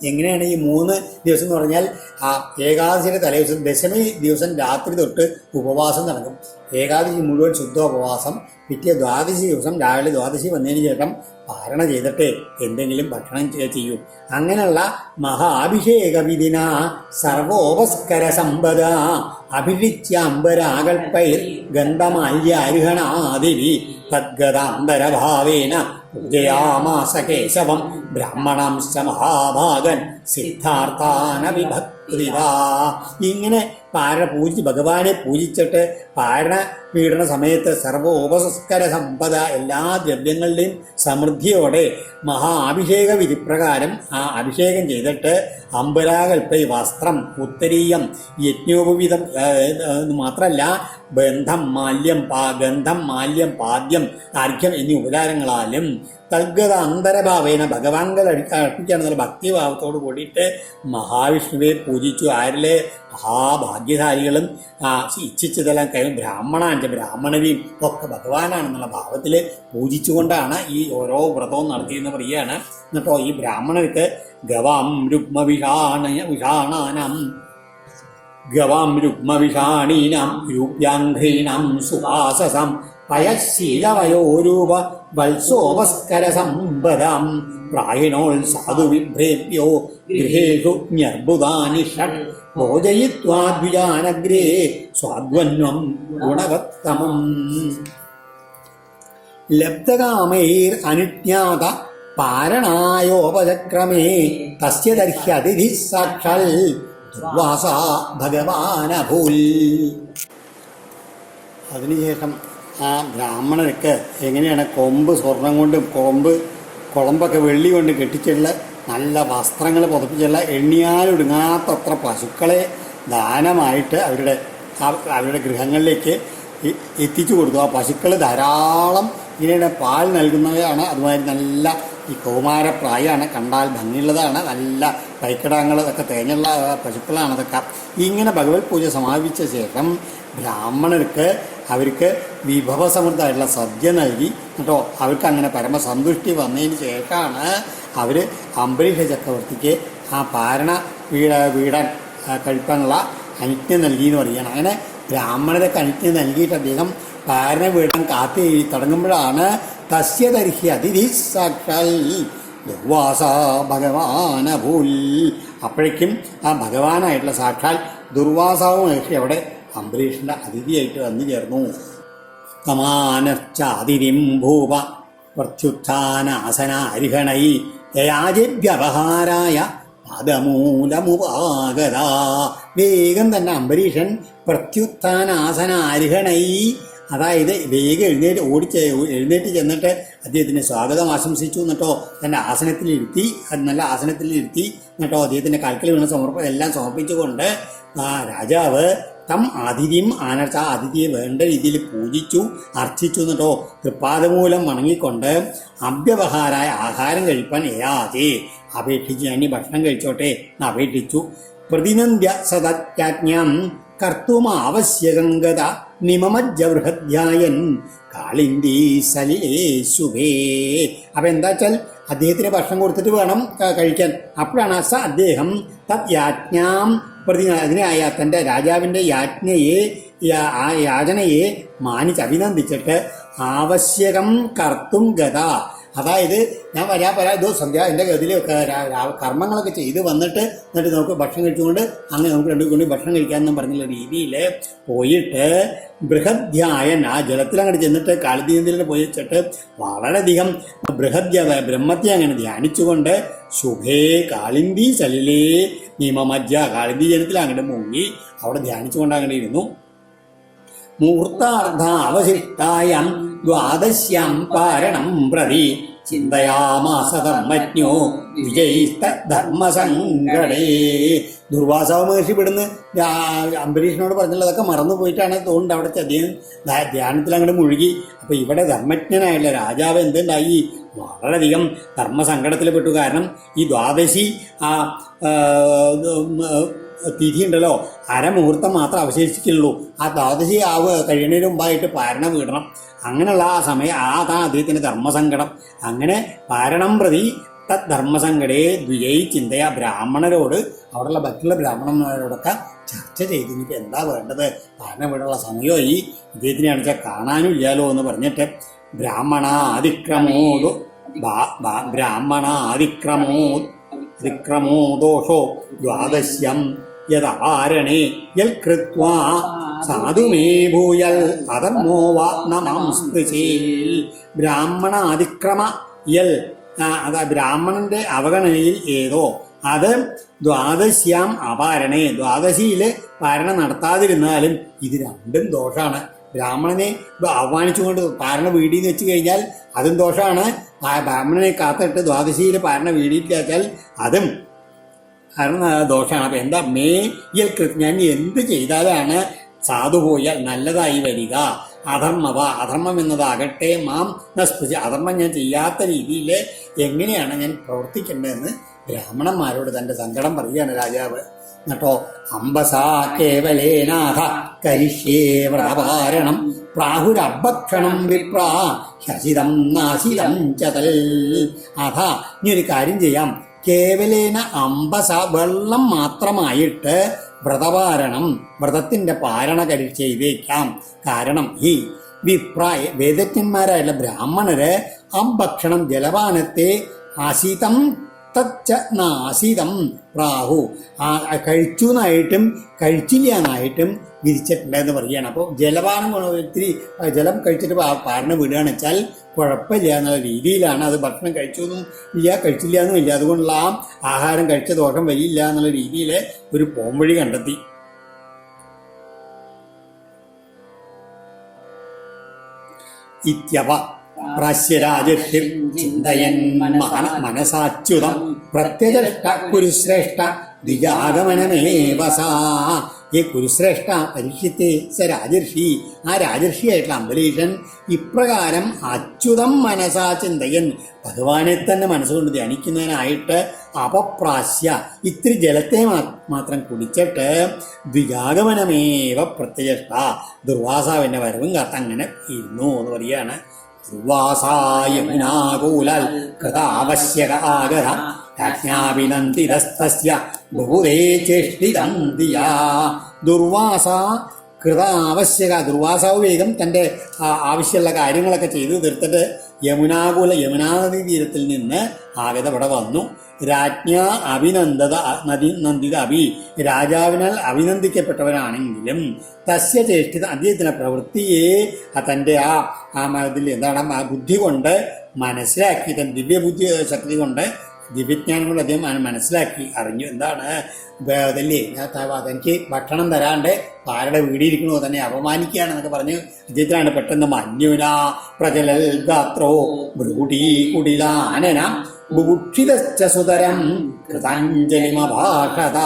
എങ്ങനെയാണ് ഈ 3 ദിവസം എന്ന് പറഞ്ഞാൽ, ആ ഏകാദശിയുടെ തലേദിവസം ദശമി ദിവസം രാത്രി തൊട്ട് ഉപവാസം നടക്കും. ഏകാദശി മുഴുവൻ ശുദ്ധ ഉപവാസം. പിറ്റേ ദ്വാദശി ദിവസം രാവിലെ ദ്വാദശി വന്നതിന് ശേഷം പാരണ ചെയ്തിട്ട് എന്തെങ്കിലും ഭക്ഷണം ചെയ്യും. അങ്ങനെയുള്ള മഹാഭിഷേക വിധിന സർവോപസ്കര സമ്പദ അഭിഷിച്യാംബരാകൽപ്പൈർ ഗന്ധമാല്യാരുഹണാദിവി തദ്ഗതാന്തരഭാവേന പൂജയാമാസ കേശവം ബ്രാഹ്മണംശ്ച മഹാഭാഗൻ സിദ്ധാർത്ഥാനവിഭക്തിതാ. ഇങ്ങനെ ഭഗവാനെ പൂജിച്ചിട്ട് പാരണ വീടുന്ന സമയത്ത് സർവോപസ്കര സമ്പദ, എല്ലാ ദ്രവ്യങ്ങളുടെയും സമൃദ്ധിയോടെ മഹാഭിഷേക വിധിപ്രകാരം ആ അഭിഷേകം ചെയ്തിട്ട് അമ്പരാകൽപ്പൈ വസ്ത്രം, ഉത്തരീയം, യജ്ഞോപവിധം മാത്രമല്ല ഗന്ധം മാല്യം പാദ്യം അർഘ്യം എന്നീ ഉപചാരങ്ങളാലും തദ്ഗത അന്തരഭാവേന ഭഗവാൻകൾ അർപ്പിക്കുകയാണെന്നുള്ള ഭക്തിഭാവത്തോട് കൂടിയിട്ട് മഹാവിഷ്ണുവെ പൂജിച്ചു. ആരിലെ മഹാഭാഗ്യധാരികളും ഇച്ഛിച്ചതെല്ലാം കഴിയും ബ്രാഹ്മണനെയും ഒക്കെ ഭഗവാനാണെന്നുള്ള ഭാവത്തിൽ പൂജിച്ചുകൊണ്ടാണ് ഈ ഓരോ വ്രതവും നടത്തിയെന്ന് പറയുകയാണ്. എന്നിട്ടോ ഈ ബ്രാഹ്മണർക്ക് ഗവാം രുഗ്മവിഷാണീനാം രൂപ്യാംഘ്രീണാം സുവാസസം പയശീലവയോരൂപ വത്സോപസ്കര സമ്പദാം പ്രായിണോൾ സാധുവിഭ്രേഭ്യോ ഗൃഹേഷു ന്യർബുദാനി ഷഡ് ഭോജയിത്വാ ദ്വിജാനഗ്രേ സ്വാദ്വന്വം ഗുണവത്തമം. ലബ്ധകാമൈർ അനുജ്ഞാത പാരണായോപചക്രമേ തസ്യ ദർഹ്യതിഥി സാക്ഷാൽ ദുർവാസ ഭഗവാനഭൂൽ. അതിനുശേഷം ആ ബ്രാഹ്മണർക്ക് എങ്ങനെയാണ് കൊമ്പ് സ്വർണം കൊണ്ട് കുളമ്പൊക്കെ വെള്ളി കൊണ്ട് കെട്ടിച്ചുള്ള നല്ല വസ്ത്രങ്ങൾ പുതപ്പിച്ചുള്ള എണ്ണിയാലൊടുങ്ങാത്തത്ര പശുക്കളെ ദാനമായിട്ട് അവരുടെ ഗൃഹങ്ങളിലേക്ക് എത്തിച്ചു കൊടുത്തു. ആ പശുക്കൾ ധാരാളം ഇങ്ങനെയാണ് പാൽ നൽകുന്നവയാണ്. അതുമാതിരി നല്ല ഈ കൗമാരപ്രായമാണ്, കണ്ടാൽ ഭംഗിയുള്ളതാണ്, നല്ല പൈക്കിടാങ്ങൾ അതൊക്കെ തേഞ്ഞുള്ള പശുക്കളാണ്. അതൊക്കെ ഇങ്ങനെ ഭഗവത് പൂജ സമാപിച്ച ശേഷം ബ്രാഹ്മണർക്ക് അവർക്ക് വിഭവസമൃദ്ധമായിട്ടുള്ള സദ്യ നൽകി കേട്ടോ. അവർക്ക് അങ്ങനെ പരമസന്തുഷ്ടി വന്നതിന് ശേഷമാണ് അവർ അംബരീഷ ചക്രവർത്തിക്ക് ആ പാരണ വീടാൻ കഴിക്കാനുള്ള അനുജ്ഞ നൽകി എന്ന് പറയുകയാണ്. അങ്ങനെ ബ്രാഹ്മണരൊക്കെ അനുജ്ഞ നൽകിയിട്ട് അദ്ദേഹം പാരണ വീടാൻ കാത്തു തുടങ്ങുമ്പോഴാണ് തസ്യ ദർഹി അതിഥി സാക്ഷാൽ ദുർവാസ ഭഗവാനഭൂൽ. അപ്പോഴേക്കും ആ ഭഗവാനായിട്ടുള്ള സാക്ഷാൽ ദുർവാസാവ് മഹർഷി അവിടെ അംബരീഷിൻ്റെ അതിഥിയായിട്ട് വന്നു ചേർന്നു. തമാനശ്ചാതിരിം ഭൂപ പ്രത്യുത്ഥാനാസനാരിഹണൈ യയാജിഭ്യപഹാരായ പാദമൂലമുപാഗത. വേഗം തന്നെ അംബരീഷൻ പ്രത്യുത്ഥാനാസനാരിഹണൈ, അതായത് വേഗം എഴുന്നേറ്റ് ചെന്നിട്ട് അദ്ദേഹത്തിന് സ്വാഗതം ആശംസിച്ചു എന്നിട്ടോ തൻ്റെ ആസനത്തിലിരുത്തി, നല്ല ആസനത്തിലിരുത്തി എന്നിട്ടോ അദ്ദേഹത്തിൻ്റെ കാൽക്കൽ വീണ് എല്ലാം സമർപ്പിച്ചുകൊണ്ട് ആ രാജാവ് തം അതിഥിയും ആനർച്ച അതിഥിയെ വേണ്ട രീതിയിൽ പൂജിച്ചു, അർച്ചിച്ചു എന്നിട്ടോ തൃപ്പാദമൂലം വണങ്ങിക്കൊണ്ട് അഭ്യവഹാരായ ആഹാരം കഴിപ്പാൻ ഏയാതെ അപേക്ഷിച്ച്, ഞാൻ ഈ ഭക്ഷണം കഴിച്ചോട്ടെ എന്ന് അപേക്ഷിച്ചു. പ്രതിനന്ദ്യ സദത്യാജ്ഞാം കർത്തുമാവശ്യകം ഗത നിമമജ്ജബൃഹധ്യായൻ കാളിന്ദീ സലിലേ ശുഭേ. അപ്പം എന്താ വെച്ചാൽ അദ്ദേഹത്തിന് ഭക്ഷണം കൊടുത്തിട്ട് വേണം കഴിക്കാൻ. അപ്പോഴാണ് അദ്ദേഹം തദ്യാജ്ഞാം അതിനായ തൻ്റെ രാജാവിൻ്റെ യാചനയെ മാനിച്ച് അഭിനന്ദിച്ചിട്ട് ആവശ്യകം കർത്തും ഗത, അതായത് ഞാൻ ഇത് സന്ധ്യ എൻ്റെ ഗതിയിലൊക്കെ കർമ്മങ്ങളൊക്കെ ചെയ്ത് എന്നിട്ട് നമുക്ക് ഭക്ഷണം കഴിച്ചുകൊണ്ട് അങ്ങനെ നമുക്ക് രണ്ടുകൊണ്ട് ഭക്ഷണം കഴിക്കാമെന്നും പറഞ്ഞുള്ള രീതിയിൽ പോയിട്ട് ബൃഹദ്ധ്യായൻ ആ ജലത്തിലങ്ങോട്ട് ചെന്നിട്ട് കാളിതീന്ദ്രനെ പോയി വെച്ചിട്ട് വളരെയധികം ബ്രഹ്മത്തെ അങ്ങനെ ധ്യാനിച്ചുകൊണ്ട് ശുഭേ കാളിന്തി സലിലേ നിയമമജ്ജ കാളിന്തി ജലത്തിൽ അങ്ങോട്ട് മുങ്ങി അവിടെ ധ്യാനിച്ചുകൊണ്ട് അങ്ങനെ ഇരുന്നു. മുഹൂർത്താർദ്ധ അവശിഷ്ടായം ദ്വാദശ്യാം പാരണം പ്രതി ചിന്തയാമാസ ധർമ്മജ്ഞോ വിജയിഷ്ട ധർമ്മസങ്കടേ. ദുർവാസാവ് മഹർഷി ഇവിടുന്ന് അംബരീഷിനോട് പറഞ്ഞുള്ളതൊക്കെ മറന്നു പോയിട്ടാണ് തോന്നുന്നത് അവിടെ അദ്ദേഹം ധ്യാനത്തിൽ അങ്ങോട്ട് മുഴുകി. അപ്പോൾ ഇവിടെ ധർമ്മജ്ഞനായുള്ള രാജാവ് എന്തുണ്ടായി, വളരെയധികം ധർമ്മസങ്കടത്തിൽ പെട്ടു. കാരണം ഈ ദ്വാദശി തിഥി ഉണ്ടല്ലോ, അരമുഹൂർത്തം മാത്രം അവശേഷിക്കുള്ളൂ. ആ ദ്വാദശി കഴിയുന്നതിന് മുമ്പായിട്ട് പാരണം വീടണം. അങ്ങനെയുള്ള ആ സമയം അദ്ദേഹത്തിൻ്റെ ധർമ്മസങ്കടം. അങ്ങനെ പാരണം പ്രതി തത് ധർമ്മസങ്കടേ ദ്വിജയി ചിന്തയ. ബ്രാഹ്മണരോട് അവിടെയുള്ള മറ്റുള്ള ബ്രാഹ്മണന്മാരോടൊക്കെ ചർച്ച ചെയ്ത് ഇനിയിപ്പോൾ എന്താ വേണ്ടത്, പാരണം വീടുള്ള സമയമായി, ഇദ്ദേഹത്തിനെ അടിച്ചാൽ കാണാനും ഇല്ലാലോ എന്ന് പറഞ്ഞിട്ട് ബ്രാഹ്മണാതിക്രമോ ദോഷോ ദ്വാദശ്യം യദാരണേ യൽ കൃത്വാ സാധുമേ ഭൂയൽ അധർമ്മോ വാ നമാം സ്പൃശേൽ. ബ്രാഹ്മണാതിക്രമ യൽ, ബ്രാഹ്മണന്റെ അവഗണനയിൽ ഏതോ അത് ദ്വാദശ്യാം അപാരണേ, ദ്വാദശിയിൽ പാരണം നടത്താതിരുന്നാലും ഇത് രണ്ടും ദോഷമാണ്. ബ്രാഹ്മണനെ ആഹ്വാനിച്ചുകൊണ്ട് പാരണ വീടിന്ന് വെച്ച് കഴിഞ്ഞാൽ അതും ദോഷമാണ്. ബ്രാഹ്മണനെ കാത്തിട്ട് ദ്വാദശിയിൽ പാരണ വീടിയിട്ട് വെച്ചാൽ അതും ദോഷമാണ്. അപ്പം എന്താ ഞാൻ എന്ത് ചെയ്താലാണ് സാധു പോയാൽ നല്ലതായി വരിക, അധർമ്മം എന്നതാകട്ടെ മാം നസ്പൃശി, അധർമ്മം ഞാൻ ചെയ്യാത്ത രീതിയിൽ എങ്ങനെയാണ് ഞാൻ പ്രവർത്തിക്കേണ്ടതെന്ന് ബ്രാഹ്മണന്മാരോട് തൻ്റെ സങ്കടം പറയുകയാണ് രാജാവ്. എന്നിട്ടോ അംബസാ കേവലേനാഥ കരിഷ്യേ വ്രതപാരണം പ്രാഹുരഭക്ഷണം വിപ്രാ ശശിതം നാശിതം ചതൽ. ഇനി ഒരു കാര്യം ചെയ്യാം, കേവലേന അംബസ വെള്ളം മാത്രമായിട്ട് വ്രതപാരണം, വ്രതത്തിൻ്റെ പാരണ ചെയ്തേക്കാം. കാരണം ഈ വിപ്രായ വേദജ്ഞന്മാരായുള്ള ബ്രാഹ്മണര് ഭക്ഷണം ജലപാനത്തെ ആശീതം തച്ച നാശീതം പ്രാഹു കഴിച്ചു എന്നായിട്ടും കഴിച്ചില്ല എന്നായിട്ടും വിധിച്ചിട്ടുണ്ടെന്ന് പറയുകയാണ്. അപ്പോൾ ജലപാനം ഇത്തിരി ജലം കഴിച്ചിട്ട് പാടിന് വിടുകയാണെന്ന് വെച്ചാൽ കുഴപ്പമില്ല എന്നുള്ള രീതിയിലാണ്. അത് ഭക്ഷണം കഴിച്ചു എന്നും ഇല്ല കഴിച്ചില്ല എന്നും ഇല്ല, അതുകൊണ്ടുള്ള ആഹാരം കഴിച്ച ദോഷം വരില്ല എന്നുള്ള രീതിയിൽ ഒരു പോംവഴി കണ്ടെത്തി. ഇത്യവ പ്രാശ്യരാജർഷിർ ചിന്തയൻ മനസാച്യുതം പ്രത്യജഷ്ട കുരുശ്രേഷ്ഠ ദ്വിജാഗമനമേവസാ. ഈ കുരുശ്രേഷ്ഠ പരീക്ഷിത്തെ സ രാജർഷി, ആ രാജർഷിയായിട്ടുള്ള അംബരീഷൻ ഇപ്രകാരം അച്യുതം മനസാ ചിന്തയൻ, ഭഗവാനെ തന്നെ മനസ്സുകൊണ്ട് ധ്യാനിക്കുന്നതിനായിട്ട് അപപ്രാശ്യ ഇത്തിരി ജലത്തെ മാത്രം കുടിച്ചിട്ട് ദ്വിജാഗമനമേവ പ്രത്യജഷ്ട, ദുർവാസാവിൻ്റെ വരവും കാത്തങ്ങനെ ഇരുന്നു എന്ന് പറയുകയാണ്. ദുർവാസായമുനാകൂലൽ കൃതാവശ്യക ആഗത രാജ്ഞാഭിനന്ദിതസ്തസ്യ ബഹുദേ ചേഷ്ടിതം ദിയാ. ദുർവാസ കൃതാവശ്യക, ദുർവാസാവ് വേഗം തൻ്റെ ആവശ്യമുള്ള കാര്യങ്ങളൊക്കെ ചെയ്തു തീർത്തിട്ട് യമുനാനദീ തീരത്തിൽ നിന്ന് ആഗത ഇവിടെ വന്നു. രാജ്ഞ നന്ദിത അഭി, രാജാവിനാൽ അഭിനന്ദിക്കപ്പെട്ടവനാണെങ്കിലും തസ്യ ചേഷ്ടിത അദ്ദേഹത്തിൻ്റെ പ്രവൃത്തിയെ തൻ്റെ ഇതിൽ എന്താണ് ആ ബുദ്ധി കൊണ്ട് മനസ്സിലാക്കി, തൻ്റെ ദിവ്യബുദ്ധി ശക്തി കൊണ്ട് ദിവ്യജ്ഞാനം കൊണ്ട് അദ്ദേഹം മനസ്സിലാക്കി അറിഞ്ഞു. എന്താണ് അതല്ലേ തനിക്ക് ഭക്ഷണം തരാണ്ട് ആരുടെ വീടിയിരിക്കണോ തന്നെ അപമാനിക്കുകയാണെന്നൊക്കെ പറഞ്ഞ് അദ്ദേഹത്തിനാണ് പെട്ടെന്ന് മഞ്ഞുന പ്രജലൽ ഗാത്രോ ഭ്രൂടീ കുടിലാനന ബുഭുക്ഷിതശ്ച സുതരം കൃതാഞ്ജലിമഭാഷത.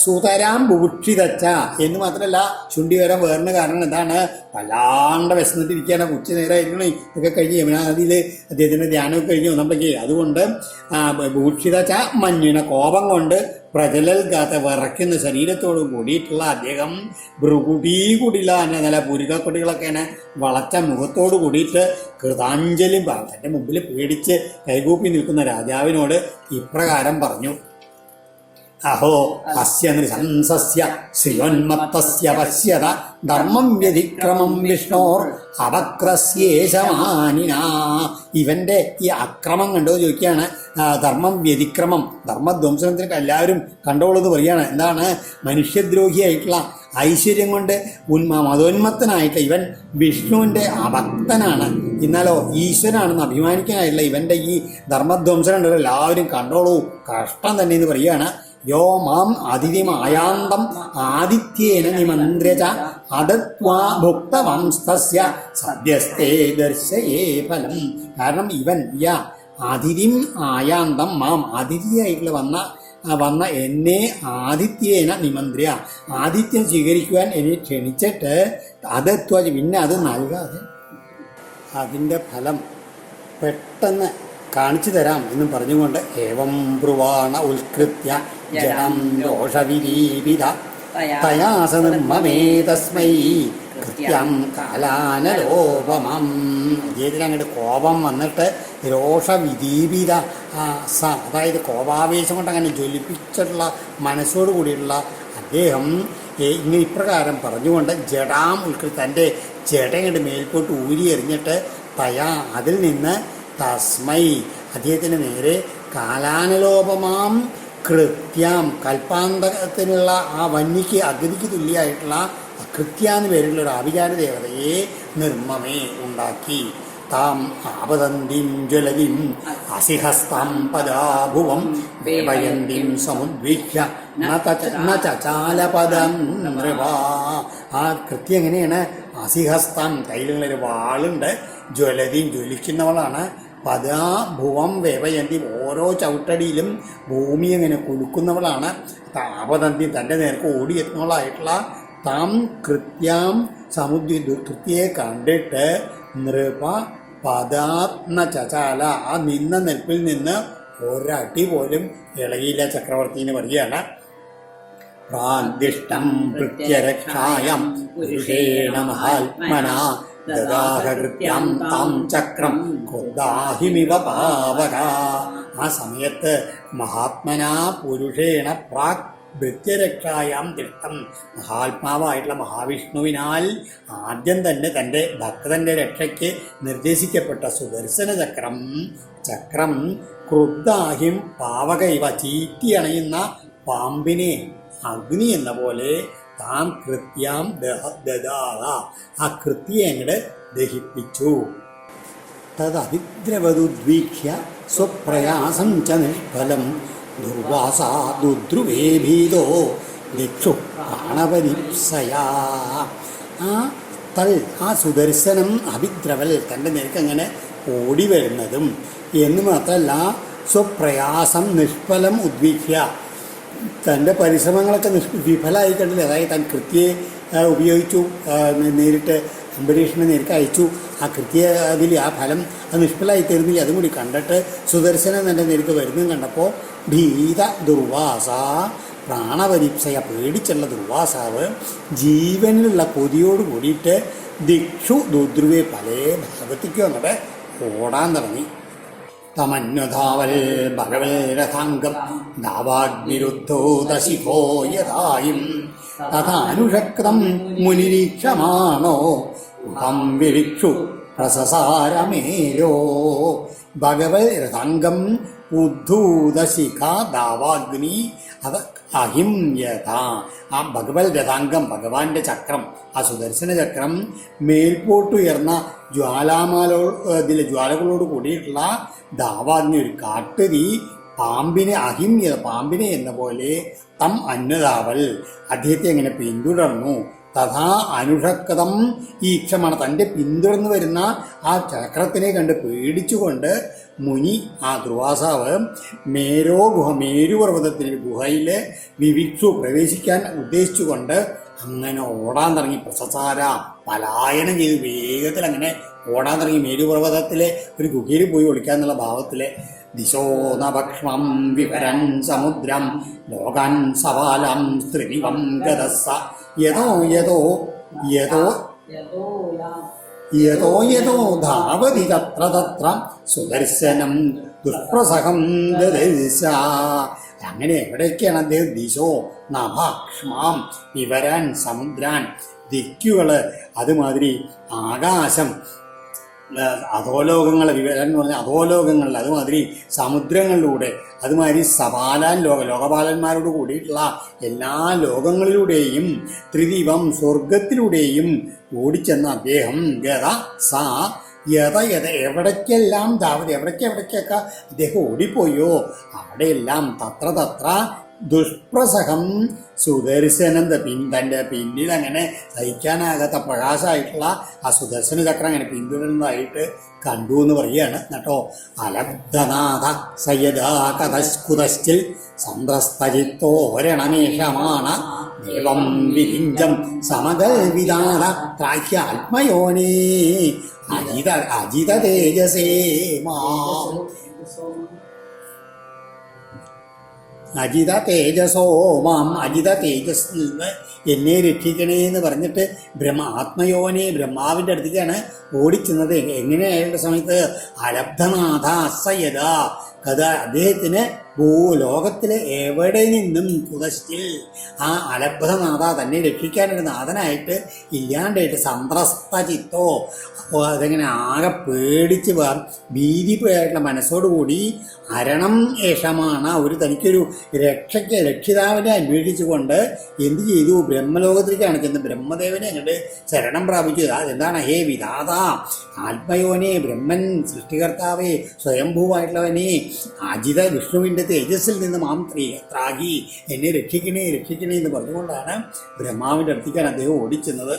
സുതരാം ബുഭുക്ഷിതച്ച എന്ന് മാത്രമല്ല ചുണ്ടി വരാൻ വേറൊരു കാരണം എന്താണ്, വല്ലാണ്ട് വിശന്നിട്ടിരിക്കുകയാണ്. ഉച്ച നേരമായിരിക്കണം ഇതൊക്കെ കഴിഞ്ഞ് യമുനാനദിയിൽ അദ്ദേഹത്തിൻ്റെ ധ്യാനമൊക്കെ കഴിഞ്ഞ് വന്നപ്പോഴേക്ക്. അതുകൊണ്ട് ബുഭുക്ഷിതച്ച മഞ്ഞുന കോപം കൊണ്ട് പ്രജലൽ ഗാത്ത വിറയ്ക്കുന്ന ശരീരത്തോട് കൂടിയിട്ടുള്ള അദ്ദേഹം ഭ്രുകുടീകുടില എന്ന നില പുരുകക്കൊടികളൊക്കെ വളച്ച മുഖത്തോട് കൂടിയിട്ട് കൃതാഞ്ജലി തൻ്റെ മുമ്പിൽ പേടിച്ച് കൈകൂപ്പി നിൽക്കുന്ന രാജാവിനോട് ഇപ്രകാരം പറഞ്ഞു. അഹോ അസ്യ നൃശംസസ്യ ശ്രിയോന്മത്തസ്യ പശ്യത ധർമ്മം വ്യതിക്രമം വിഷ്ണോർ അപക്രസ്യേശമാനിനാ. ഇവൻ്റെ ഈ അക്രമം കണ്ടോ ചോദിക്കുകയാണ്. ധർമ്മം വ്യതിക്രമം, ധർമ്മധ്വംസനത്തിനൊക്കെ എല്ലാവരും കണ്ടോളെന്ന് പറയുകയാണ്. എന്താണ്, മനുഷ്യദ്രോഹിയായിട്ടുള്ള ഐശ്വര്യം കൊണ്ട് മതോന്മത്തനായിട്ട് ഇവൻ വിഷ്ണുവിൻ്റെ അഭക്തനാണ്, എന്നാലോ ഈശ്വരനാണെന്ന് അഭിമാനിക്കാനായിട്ടുള്ള ഇവൻ്റെ ഈ ധർമ്മധ്വംസനം ഉണ്ടല്ലോ എല്ലാവരും കണ്ടോളൂ, കഷ്ടം തന്നെ എന്ന് പറയുകയാണ്. യോ മാം അതിഥിമായാന്തം ആദിത്യേന നിമന്ത്ര്യച അദത്വാ ഭുക്തവംസ്തസ്യ സദ്യസ്തേ ദർശയേ ഫലം. കാരണം ഇവൻ അതിഥിം ആയാന്തം മാം അതിഥിയായിട്ടുള്ള വന്ന എന്നെ ആദിത്യേന നിമന്ത്ര്യ, ആദിത്യം സ്വീകരിക്കുവാൻ എന്നെ ക്ഷണിച്ചിട്ട് അദത്വ പിന്നെ അത് നൽകാതെ അതിൻ്റെ ഫലം പെട്ടെന്ന് കാണിച്ചു തരാം എന്നും പറഞ്ഞുകൊണ്ട് ഏവം ബ്രുവാണ ഉത്കൃത്യ ജഡം ദോഷവിരീപിത തയാസ നിർമ്മമേ തസ്മൈ കൃത്യം കാലാനലോപമം. അദ്ദേഹത്തിന് അങ്ങോട്ട് കോപം വന്നിട്ട് രോഷവിദീപിത അതായത് കോപാവേശം കൊണ്ട് അങ്ങനെ ജ്വലിപ്പിച്ചിട്ടുള്ള മനസ്സോട് കൂടിയിട്ടുള്ള അദ്ദേഹം ഇങ്ങനെ ഇപ്രകാരം പറഞ്ഞുകൊണ്ട് ജഡാം ഉൾക്കൃത്യ തൻ്റെ ജടങ്ങോട്ട് മേൽപോട്ട് ഊരി എറിഞ്ഞിട്ട് തയാ അതിൽ നിന്ന് തസ്മൈ അദ്ദേഹത്തിന് നേരെ കാലാനലോപമാം കൃത്യം കൽപ്പാന്തത്തിനുള്ള ആ വന്യക്ക് അഗതിക്ക് തുല്യമായിട്ടുള്ള കൃത്യാന്ന് പേരുള്ള ഒരു ആഭിചാര ദേവതയെ നിർമ്മമേ ഉണ്ടാക്കി. താം ആപതന്തിം ജ്വലതിം അസിഹസ്താം പദാഭുവം വേവയന്തിം സമുദ്വിഹ്യ ചാലപദം നൃവാ. ആ കൃത്യം എങ്ങനെയാണ്, അസിഹസ്താം കയ്യിലുള്ളൊരു വാളുണ്ട്, ജ്വലതിയും ജ്വലിക്കുന്നവളാണ്, പദാഭുവം വേവയന്തി ഓരോ ചവിട്ടടിയിലും ഭൂമി അങ്ങനെ കുലുക്കുന്നവളാണ്, താപതന്തി തൻ്റെ നേർക്ക് ഓടിയെത്തുന്നവളായിട്ടുള്ള താം കൃത്യാം സമുദ്ര ദുർകൃത്യയെ കണ്ടിട്ട് നൃപ പദാത്മ ചചാല ആ നിന്ന നെൽപ്പിൽ നിന്ന് ഒരടി പോലും ഇളകിയില്ല ചക്രവർത്തിന്ന് പറയുകയാണ്. പ്രാദിഷ്ടം പ്രത്യരക്ഷായം പുരുഷേണ മഹാത്മന ദദാഹകൃത്യം താം ചക്രം ക്രോധാഹിമിവ പാവക. ആ സമയത്ത് മഹാത്മനാ പുരുഷേണ പ്രാക് ഭൃത്യരക്ഷായാം ദൃഷ്ടം. മഹാത്മാവായിട്ടുള്ള മഹാവിഷ്ണുവിനാൽ ആദ്യം തന്നെ തൻ്റെ ഭക്തന്റെ രക്ഷയ്ക്ക് നിർദ്ദേശിക്കപ്പെട്ട സുദർശന ചക്രം ക്രുദ്ധാഹിം പാവകൈവ, ചീറ്റിയണയുന്ന പാമ്പിനെ അഗ്നി എന്ന പോലെ താം കൃത്യാം ദദാഹ, ആ കൃത്യയെ അങ്ങട് ദഹിപ്പിച്ചു. തദഭിദ്രവതുദ്വീക്ഷ്യ സ്വപ്രയാസം ച നിഷ്ഫലം ദുർവാസാ ദുദ്രുവേ ഭീതോ ദിക്ഷു പ്രാണപരീപ്സയാ. ആ സുദർശനം അഭിദ്രവൽ തൻ്റെ നേർക്കങ്ങനെ ഓടി വരുന്നതും എന്ന് മാത്രമല്ല, സ്വപ്രയാസം നിഷ്ഫലം ഉദ്വീക്ഷ്യ, തൻ്റെ പരിശ്രമങ്ങളൊക്കെ വിഫലമായി കണ്ടില്ല. അതായത് താൻ കൃത്യയെ ഉപയോഗിച്ചു, നേരിട്ട് അംബരീഷിനെ നേരിട്ട് അയച്ചു, ആ കൃത്യ അതിൽ ആ ഫലം അത് നിഷ്ഫലമായി തരുന്നില്ല. അതും കൂടി കണ്ടിട്ട് സുദർശനം തൻ്റെ നേരിട്ട് വരുന്നതും കണ്ടപ്പോൾ ഭീത ദുർവാസ പ്രാണപരീപ്സയ, പേടിച്ചുള്ള ദുർവാസാവ് ജീവനിലുള്ള കൊതിയോട് കൂടിയിട്ട് ദിക്ഷു ദുദ്രുവെ പല ഭാഗത്തേക്കും അങ്ങോട്ട് ഓടാൻ തുടങ്ങി. തമന്വധാവൽ ഭഗവൽ രഥാംഗം ദാവാഗ്നിരുദ്ധോ ദശിഖോ യഥായും തഥാനുഷക്തം മുനിരീക്ഷമാണോ മുഖം വിരിക്ഷു പ്രസസാരമേരോ. ഭഗവൽ രഥാംഗം ഉദ്ധൂതശിഖ ദാവാഗ്നി അത് അഹിം യഥ. ആ ഭഗവൽ രഥാംഗം, ഭഗവാന്റെ ചക്രം, ആ സുദർശന ചക്രം മേൽപോട്ടുയർന്ന ജ്വാലകളോട് കൂടിയിട്ടുള്ള ദാവാഗ്നി, ഒരു കാട്ടുതീ പാമ്പിനെ അഹിംയത, പാമ്പിനെ എന്ന പോലെ തം അന്വതാവൽ, അദ്ദേഹത്തെ എങ്ങനെ പിന്തുടർന്നു. തഥാ അനുഷക്തം ഈക്ഷമാണ്, തൻ്റെ പിന്തുടർന്നു വരുന്ന ആ ചക്രത്തിനെ കണ്ട് പേടിച്ചുകൊണ്ട് മുനി, ആ ദുർവാസാവ് മേരുപർവ്വതത്തിൻ്റെ ഗുഹയിൽ വിവിക്ഷു പ്രവേശിക്കാൻ ഉദ്ദേശിച്ചുകൊണ്ട് അങ്ങനെ ഓടാൻ തുടങ്ങി. പ്രസസാര, പലായനം ചെയ്ത് വേഗത്തിൽ അങ്ങനെ ഓടാൻ തുടങ്ങി. മേരുപർവ്വതത്തിലെ ഒരു ഗുഹയിൽ പോയി ഒളിക്കാന്നുള്ള ഭാവത്തിലെ ദിശോ നഭക്ഷ്മം വിവരൻ സമുദ്രം ലോകാൻ സവാലം സ്ത്രീവം ഗതസ യതോ യതോ യതോ യതോ യതോ ധാവതി തത്ര തത്ര സുദർശനം ദുഷ്പ്രസഹം ദദർശ. അങ്ങനെ എവിടേക്കാണ് അദ്ദേഹം ദിശോ നഭക്ഷ്മാം വിവരാൻ സമുദ്രാൻ, ദിക്കുകള്, അതുമാതിരി ആകാശം, അധോലോകങ്ങളെ വിവരം എന്ന് പറഞ്ഞാൽ അധോലോകങ്ങളിൽ, അതുമാതിരി സമുദ്രങ്ങളിലൂടെ, അതുമാതിരി സപാലാൻ ലോകപാലന്മാരോട് കൂടിയിട്ടുള്ള എല്ലാ ലോകങ്ങളിലൂടെയും ത്രിദീപം സ്വർഗത്തിലൂടെയും ഓടിച്ചെന്ന അദ്ദേഹം ഗത സാ എവിടേക്കെല്ലാം ധാവതി, എവിടേക്കൊക്കെ അദ്ദേഹം ഓടിപ്പോയോ അവിടെയെല്ലാം തത്ര തത്ര ദുഷ്പ്രസഹം സുദർശനം, തൻ്റെ പിന്നിൽ അങ്ങനെ സഹിക്കാനാകാത്ത പ്രകാശമായിട്ടുള്ള ആ സുദർശന ചക്രം അങ്ങനെ പിന്തുടരുന്നതായിട്ട് കണ്ടു എന്ന് പറയുകയാണ് കേട്ടോ. അലബ്ധനാഥ സയദാ കതസ്കുതശ്ചിൽ സന്ത്രസ്തചിത്തോരണമേഷമാണ് ദേവം വിരിഞ്ചം സമകൽവിദാന ത്രാഹ്യാത്മയോനേ അജിത തേജസേ അജിത തേജസോ മാം, അജിത തേജസ്സിൽ നിന്ന് എന്നെ രക്ഷിക്കണേ എന്ന് പറഞ്ഞിട്ട് ആത്മയോനെ ബ്രഹ്മാവിൻ്റെ അടുത്തേക്കാണ് ഓടിച്ചെന്നത്. എങ്ങനെയായുള്ള സമയത്ത് അലബ്ധനാഥ അസയത കഥ, അദ്ദേഹത്തിന് ഭൂലോകത്തിലെ എവിടെ നിന്നും കുതശ്ചിൽ ആ അലബ്ധനാഥ തന്നെ രക്ഷിക്കാനൊരു നാഥനായിട്ട് ഇല്ലാണ്ടായിട്ട് സന്ത്രസ്ത ചിത്തോ, അപ്പോൾ അതെങ്ങനെ ആകെ പേടിച്ച് ഭീതിയായിട്ടുള്ള മനസ്സോടുകൂടി അരണം ഏഷമാണ്, ഒരു തനിക്കൊരു രക്ഷിതാവിനെ അന്വേഷിച്ചുകൊണ്ട് എന്ത് ചെയ്തു, ബ്രഹ്മലോകത്തിലേക്കാണ് ചെന്ന് ബ്രഹ്മദേവനെ അങ്ങോട്ട് ശരണം പ്രാപിച്ചു. അതെന്താണ്, ഹേ വിധാത ആത്മയോനെ, ബ്രഹ്മൻ സൃഷ്ടികർത്താവേ, സ്വയംഭൂവായിട്ടുള്ളവനെ, അജിത വിഷ്ണുവിൻ്റെ തേജസ്സിൽ നിന്ന് മാം ത്രാഹി, എന്നെ രക്ഷിക്കണേ എന്ന് പറഞ്ഞുകൊണ്ടാണ് ബ്രഹ്മാവിൻ്റെ അടുത്തേക്കാണ് അദ്ദേഹം ഓടിച്ചെന്നത്.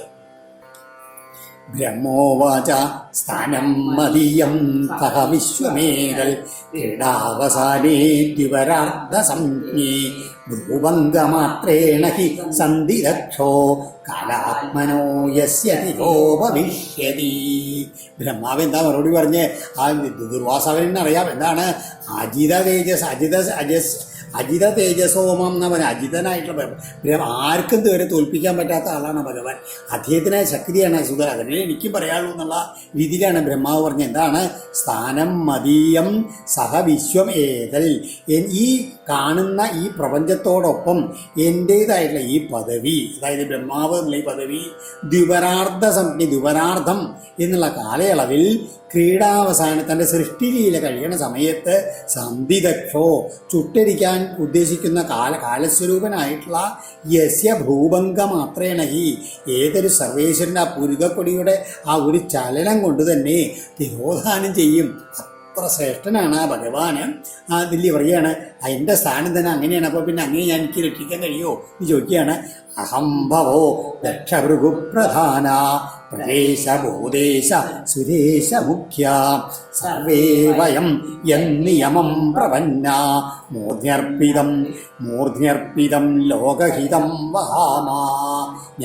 ബ്രഹ്മോവാച സ്ഥാനം മദീയം തഹ വിശ്വമേതൽ ക്രീഡാവസാനേ ദ്വിപരാർദ്ധസംജ്ഞേ ഭ്രൂഭംഗമാത്രേണ ഹി സന്ധിരക്ഷോ കാലാത്മനോ യസ്യ തിരോപവിഷ്യതി. ബ്രഹ്മാവ് എന്താ മറുപടി പറഞ്ഞ്, ആ ദുർവാസാവിനെ അറിയാം എന്താണ് അജിത തേജസോമം എന്ന് പറഞ്ഞാൽ അജിതനായിട്ടുള്ള ആർക്കും ഇതുവരെ തോൽപ്പിക്കാൻ പറ്റാത്ത ആളാണ് ഭഗവാൻ. അദ്ദേഹത്തിനായ ശക്തിയാണ് സുധ, അതിനെ എനിക്കും പറയാനുള്ളൂ എന്നുള്ള രീതിയിലാണ് ബ്രഹ്മാവ് പറഞ്ഞത്. എന്താണ് സ്ഥാനം മദീയം സഹ വിശ്വം ഏതൽ, ഈ കാണുന്ന ഈ പ്രപഞ്ചത്തോടൊപ്പം എൻ്റേതായിട്ടുള്ള ഈ പദവി, അതായത് ബ്രഹ്മാവ് എന്നുള്ള ഈ പദവി ദ്വിപരാർത്ഥം എന്നുള്ള കാലയളവിൽ ക്രീഡാവസാനം തൻ്റെ സൃഷ്ടിലീല കഴിയുന്ന സമയത്ത് സന്ധിദക്ഷോ ചുട്ടരിക്കാൻ ഉദ്ദേശിക്കുന്ന കാലസ്വരൂപനായിട്ടുള്ള യസ്യ ഭൂഭംഗമാത്രേണ ഈ ഏതൊരു സർവേശ്വരൻ്റെ ആ പുരുകക്കൊടിയുടെ ആ ഒരു ചലനം കൊണ്ട് തന്നെ തിരോധാനം ചെയ്യും. അത്ര ശ്രേഷ്ഠനാണ് ആ ഭഗവാന്. ആ ദില്ലി പറയുകയാണ് എൻ്റെ സ്ഥാനം തന്നെ അങ്ങനെയാണ്, അപ്പോൾ പിന്നെ അങ്ങനെ ഞാൻ എനിക്ക് രക്ഷിക്കാൻ കഴിയുമോ എന്ന് ചോദിക്കുകയാണ്. അഹംഭവോ ദക്ഷഭൃഗുപ്രധാന പ്രദേശബോധേശ സുരേശ മുഖ്യ സർവേ വയം യന്നിയമം പ്രപന്ന മൂർധ്യർപ്പിതം ലോകഹിതം വഹാമാ.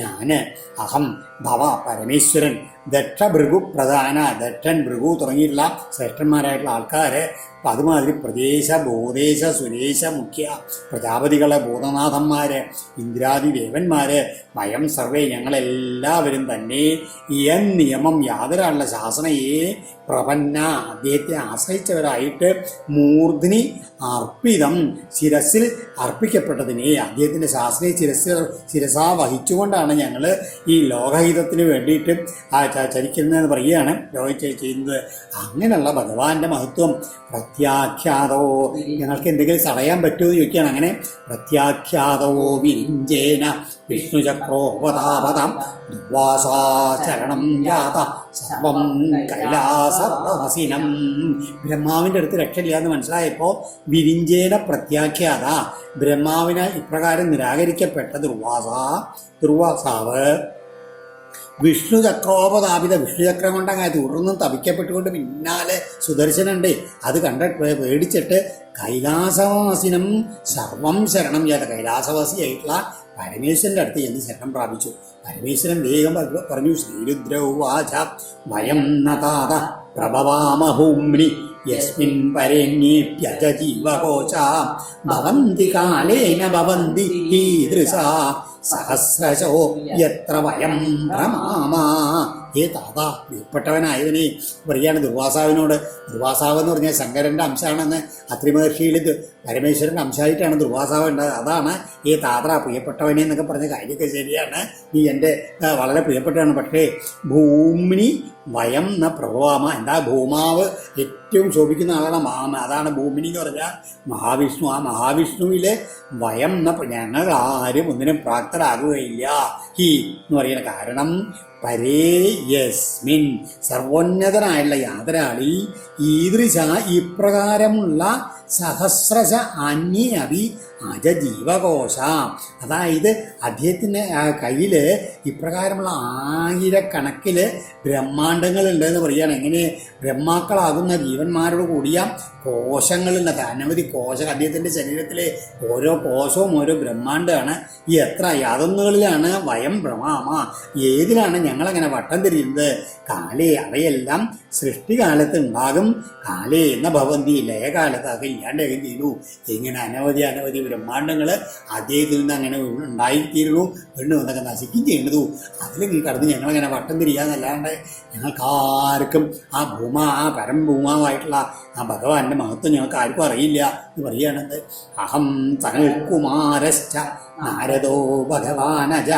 ഞാന് അഹം ഭവ പരമേശ്വരൻ, ദക്ഷഭൃഗു പ്രധാന, ദക്ഷൻ ഭൃഗു തുടങ്ങിയിട്ടുള്ള ശ്രേഷ്ഠന്മാരായിട്ടുള്ള ആൾക്കാർ, അപ്പം അതുമാതിരി പ്രദേശ ബോധേശ സുരേശ മുഖ്യ പ്രജാപതികളെ ഭൂതനാഥന്മാര്, ഇന്ദ്രാദി ദേവന്മാര്, വയം സർവേ ഞങ്ങളെല്ലാവരും തന്നെ യൻ നിയമം യാതൊരാളുടെ ശാസനയെ പ്രപന്ന അദ്ദേഹത്തെ ആശ്രയിച്ചവരായിട്ട് മൂർധ്നി അർപ്പിതം ശിരസിൽ അർപ്പിക്കപ്പെട്ടതിനെ അദ്ദേഹത്തിൻ്റെ ശാസ്ത്രീയ ശിരസാ വഹിച്ചുകൊണ്ടാണ് ഞങ്ങൾ ഈ ലോകഹിതത്തിന് വേണ്ടിയിട്ട് ചരിക്കുന്നതെന്ന് പറയുകയാണ് ചെയ്യുന്നത്. അങ്ങനെയുള്ള ഭഗവാന്റെ മഹത്വം പ്രത്യാഖ്യാതോ ഞങ്ങൾക്ക് എന്തെങ്കിലും തടയാൻ പറ്റുമോ എന്ന് ചോദിക്കുകയാണ്. അങ്ങനെ പ്രത്യാഖ്യാതോ വിരിഞ്ചേന വിഷ്ണുചക്രോപതാപതം ദുർവാസാചരണം യാത സർവം കൈലാസവാസിനം. ബ്രഹ്മാവിൻ്റെ അടുത്ത് രക്ഷയില്ല എന്ന് മനസ്സിലായപ്പോൾ വിരിഞ്ചേന പ്രത്യാഖ്യാത ബ്രഹ്മാവിനാൽ ഇപ്രകാരം നിരാകരിക്കപ്പെട്ട ദുർവാസാവ് വിഷ്ണുചക്രോപതാപിത വിഷ്ണുചക്രം കൊണ്ട് അങ്ങനെ തുടർന്നും തപിക്കപ്പെട്ടുകൊണ്ട് പിന്നാലെ സുദർശനുണ്ട്. അത് പേടിച്ചിട്ട് കൈലാസവാസിനം സർവം ശരണം ചെയ്ത കൈലാസവാസിയായിട്ടുള്ള പരമേശ്വരൻ്റെ അടുത്ത് ചെന്ന് ശരണം പ്രാപിച്ചു. പരമേശ്വരൻ വേഗം പറഞ്ഞു, ശ്രീരുദ്രൗവാച വയം നതാത പ്രഭവാമഭൂമ്നി യസ്മിൻ പരേണ്യേപ്യജ ജീവകോച ഭവന്തി കാലേന ഭവന്തി ഈദൃശാ സഹസ്രശോ യത്ര വയം ഭ്രമാമാ. ഏ താതാ പ്രിയപ്പെട്ടവനായവനെ പറയാണ് ദുർവാസാവിനോട്. ദുർവാസാവ് എന്ന് പറഞ്ഞാൽ ശങ്കരൻ്റെ അംശമാണെന്ന് അത്രി മഹർഷിയിൽ പരമേശ്വരൻ്റെ അംശമായിട്ടാണ് ദുർവാസാവ് ഉണ്ടായത്. അതാണ് ഈ താത്ര പ്രിയപ്പെട്ടവനെ എന്നൊക്കെ പറഞ്ഞ കാര്യമൊക്കെ ശരിയാണ്, നീ എൻ്റെ വളരെ പ്രിയപ്പെട്ടതാണ്. പക്ഷേ ഭൂമിനി വയം എന്ന പ്രഭവാമ, എന്താ ഭൂമാവ് ഏറ്റവും ശോഭിക്കുന്ന ആളാണ് മാമ, അതാണ് ഭൂമിനി എന്ന് പറഞ്ഞാൽ മഹാവിഷ്ണു. ആ മഹാവിഷ്ണുവിലെ വയം എന്ന ഞങ്ങൾ ആരും ഒന്നിനും പ്രാപ്തരാകുകയില്ല ഹി എന്ന് പറയുന്ന കാരണം പരേ യസ്മിൻ സർവോന്നതനായുള്ള യാതൊരാളിൽ ഈദൃശ ഇപ്രകാരമുള്ള സഹസ്രശ അന്യഅഭി അജജീവകോശ, അതായത് അദ്ദേഹത്തിൻ്റെ കയ്യിൽ ഇപ്രകാരമുള്ള ആയിരക്കണക്കിൽ ബ്രഹ്മാണ്ടങ്ങളുണ്ടെന്ന് പറയുകയാണ്. എങ്ങനെ ബ്രഹ്മാക്കളാകുന്ന ജീവന്മാരോട് കൂടിയ കോശങ്ങളുണ്ട്, അനവധി കോശം അദ്ദേഹത്തിൻ്റെ ശരീരത്തിലെ ഓരോ കോശവും ഓരോ ബ്രഹ്മാണ്ടമാണ്. ഈ എത്ര യാതൊന്നുകളിലാണ് വയം ഭ്രമാമ, ഏതിലാണ് ഞങ്ങളങ്ങനെ വട്ടം തിരിയുന്നത്. കാലേ അവയെല്ലാം സൃഷ്ടികാലത്ത് ഉണ്ടാകും, കാലേ എന്ന ഭവന്തി ലയകാലത്തൊക്കെ ഇല്ലാണ്ടാകും ചെയ്യുന്നു. ഇങ്ങനെ അനവധി ബ്രഹ്മാണ്ടങ്ങൾ അദ്ദേഹത്തിൽ നിന്ന് അങ്ങനെ ഉണ്ടായിത്തീരുന്നു, വീണ്ടും എന്നൊക്കെ നശിക്കുകയും ചെയ്യുന്നതു. അതിലെങ്കിൽ കടന്ന് ഞങ്ങളങ്ങനെ വട്ടം തിരിയാന്നല്ലാണ്ട് ഞങ്ങൾക്കാർക്കും ആ പരംഭൂമാവായിട്ടുള്ള ആ ഭഗവാന്റെ മഹത്വം ഞങ്ങൾക്ക് ആർക്കും അറിയില്ല എന്ന് പറയുകയാണെന്ന്. അഹം തനൽകുമാരശ്ച നാരദോ ഭഗവാനജ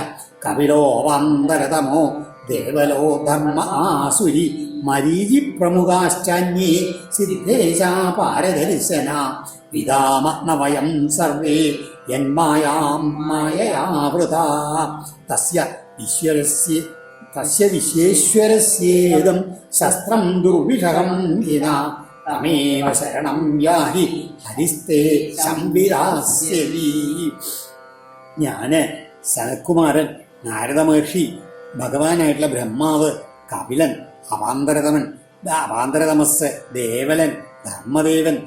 കപിലോ വന്തരതമോ ദേവലോ ധർമ്മ ആസുരി മരീചി പ്രമുഖാശ്ചന്യേ സിദ്ധേശാ പാരദർശന വിദാമ സർവേ യന്മായാം മായയാവൃതാ തസ്യ വിശ്വേശ്വരസ്യേദം ശസ്ത്രം ദുർവിഷഹം വിനാ തമേവ ശരണം യാഹി ഹരിസ്തേ സംവിദാസ്യതി. ഞാന് സനത്കുമാരൻ, നാരദ മഹർഷി, ഭഗവാനായിട്ടുള്ള ബ്രഹ്മാവ്, കപിലൻ, അവാന്തരതമസ്, ദേവലൻ, ധർമ്മദേവൻ,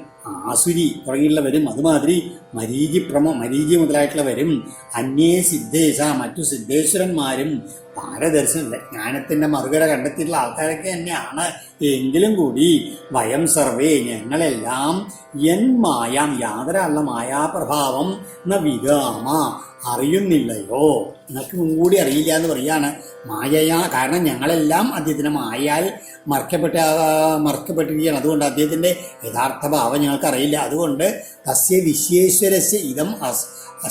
ആസുരി തുടങ്ങിയുള്ളവരും അതുമാതിരി മരീചി മുതലായിട്ടുള്ളവരും അന്യേ സിദ്ധേശ മറ്റു സിദ്ധേശ്വരന്മാരും പാരദർശനം ജ്ഞാനത്തിൻ്റെ മറുകര കണ്ടെത്തിയിട്ടുള്ള ആൾക്കാരൊക്കെ തന്നെയാണ്. എങ്കിലും കൂടി വയം സർവേ ഞങ്ങളെല്ലാം മായാം യാതൊരാളുള്ള മായാപ്രഭാവം ന വിഗാമ അറിയുന്നില്ലയോ, നിങ്ങൾക്ക് കൂടി അറിയില്ല എന്ന് പറയാണ്. മായയാ, കാരണം ഞങ്ങളെല്ലാം അദ്ദേഹത്തിന് മായയാൽ മറക്കപ്പെട്ടിരിക്കുകയാണ്. അതുകൊണ്ട് അദ്ദേഹത്തിൻ്റെ യഥാർത്ഥ ഭാവം ഞങ്ങൾക്ക് അറിയില്ല. അതുകൊണ്ട് തസ്യ വിശ്വേശ്വരസ്യ ഇതം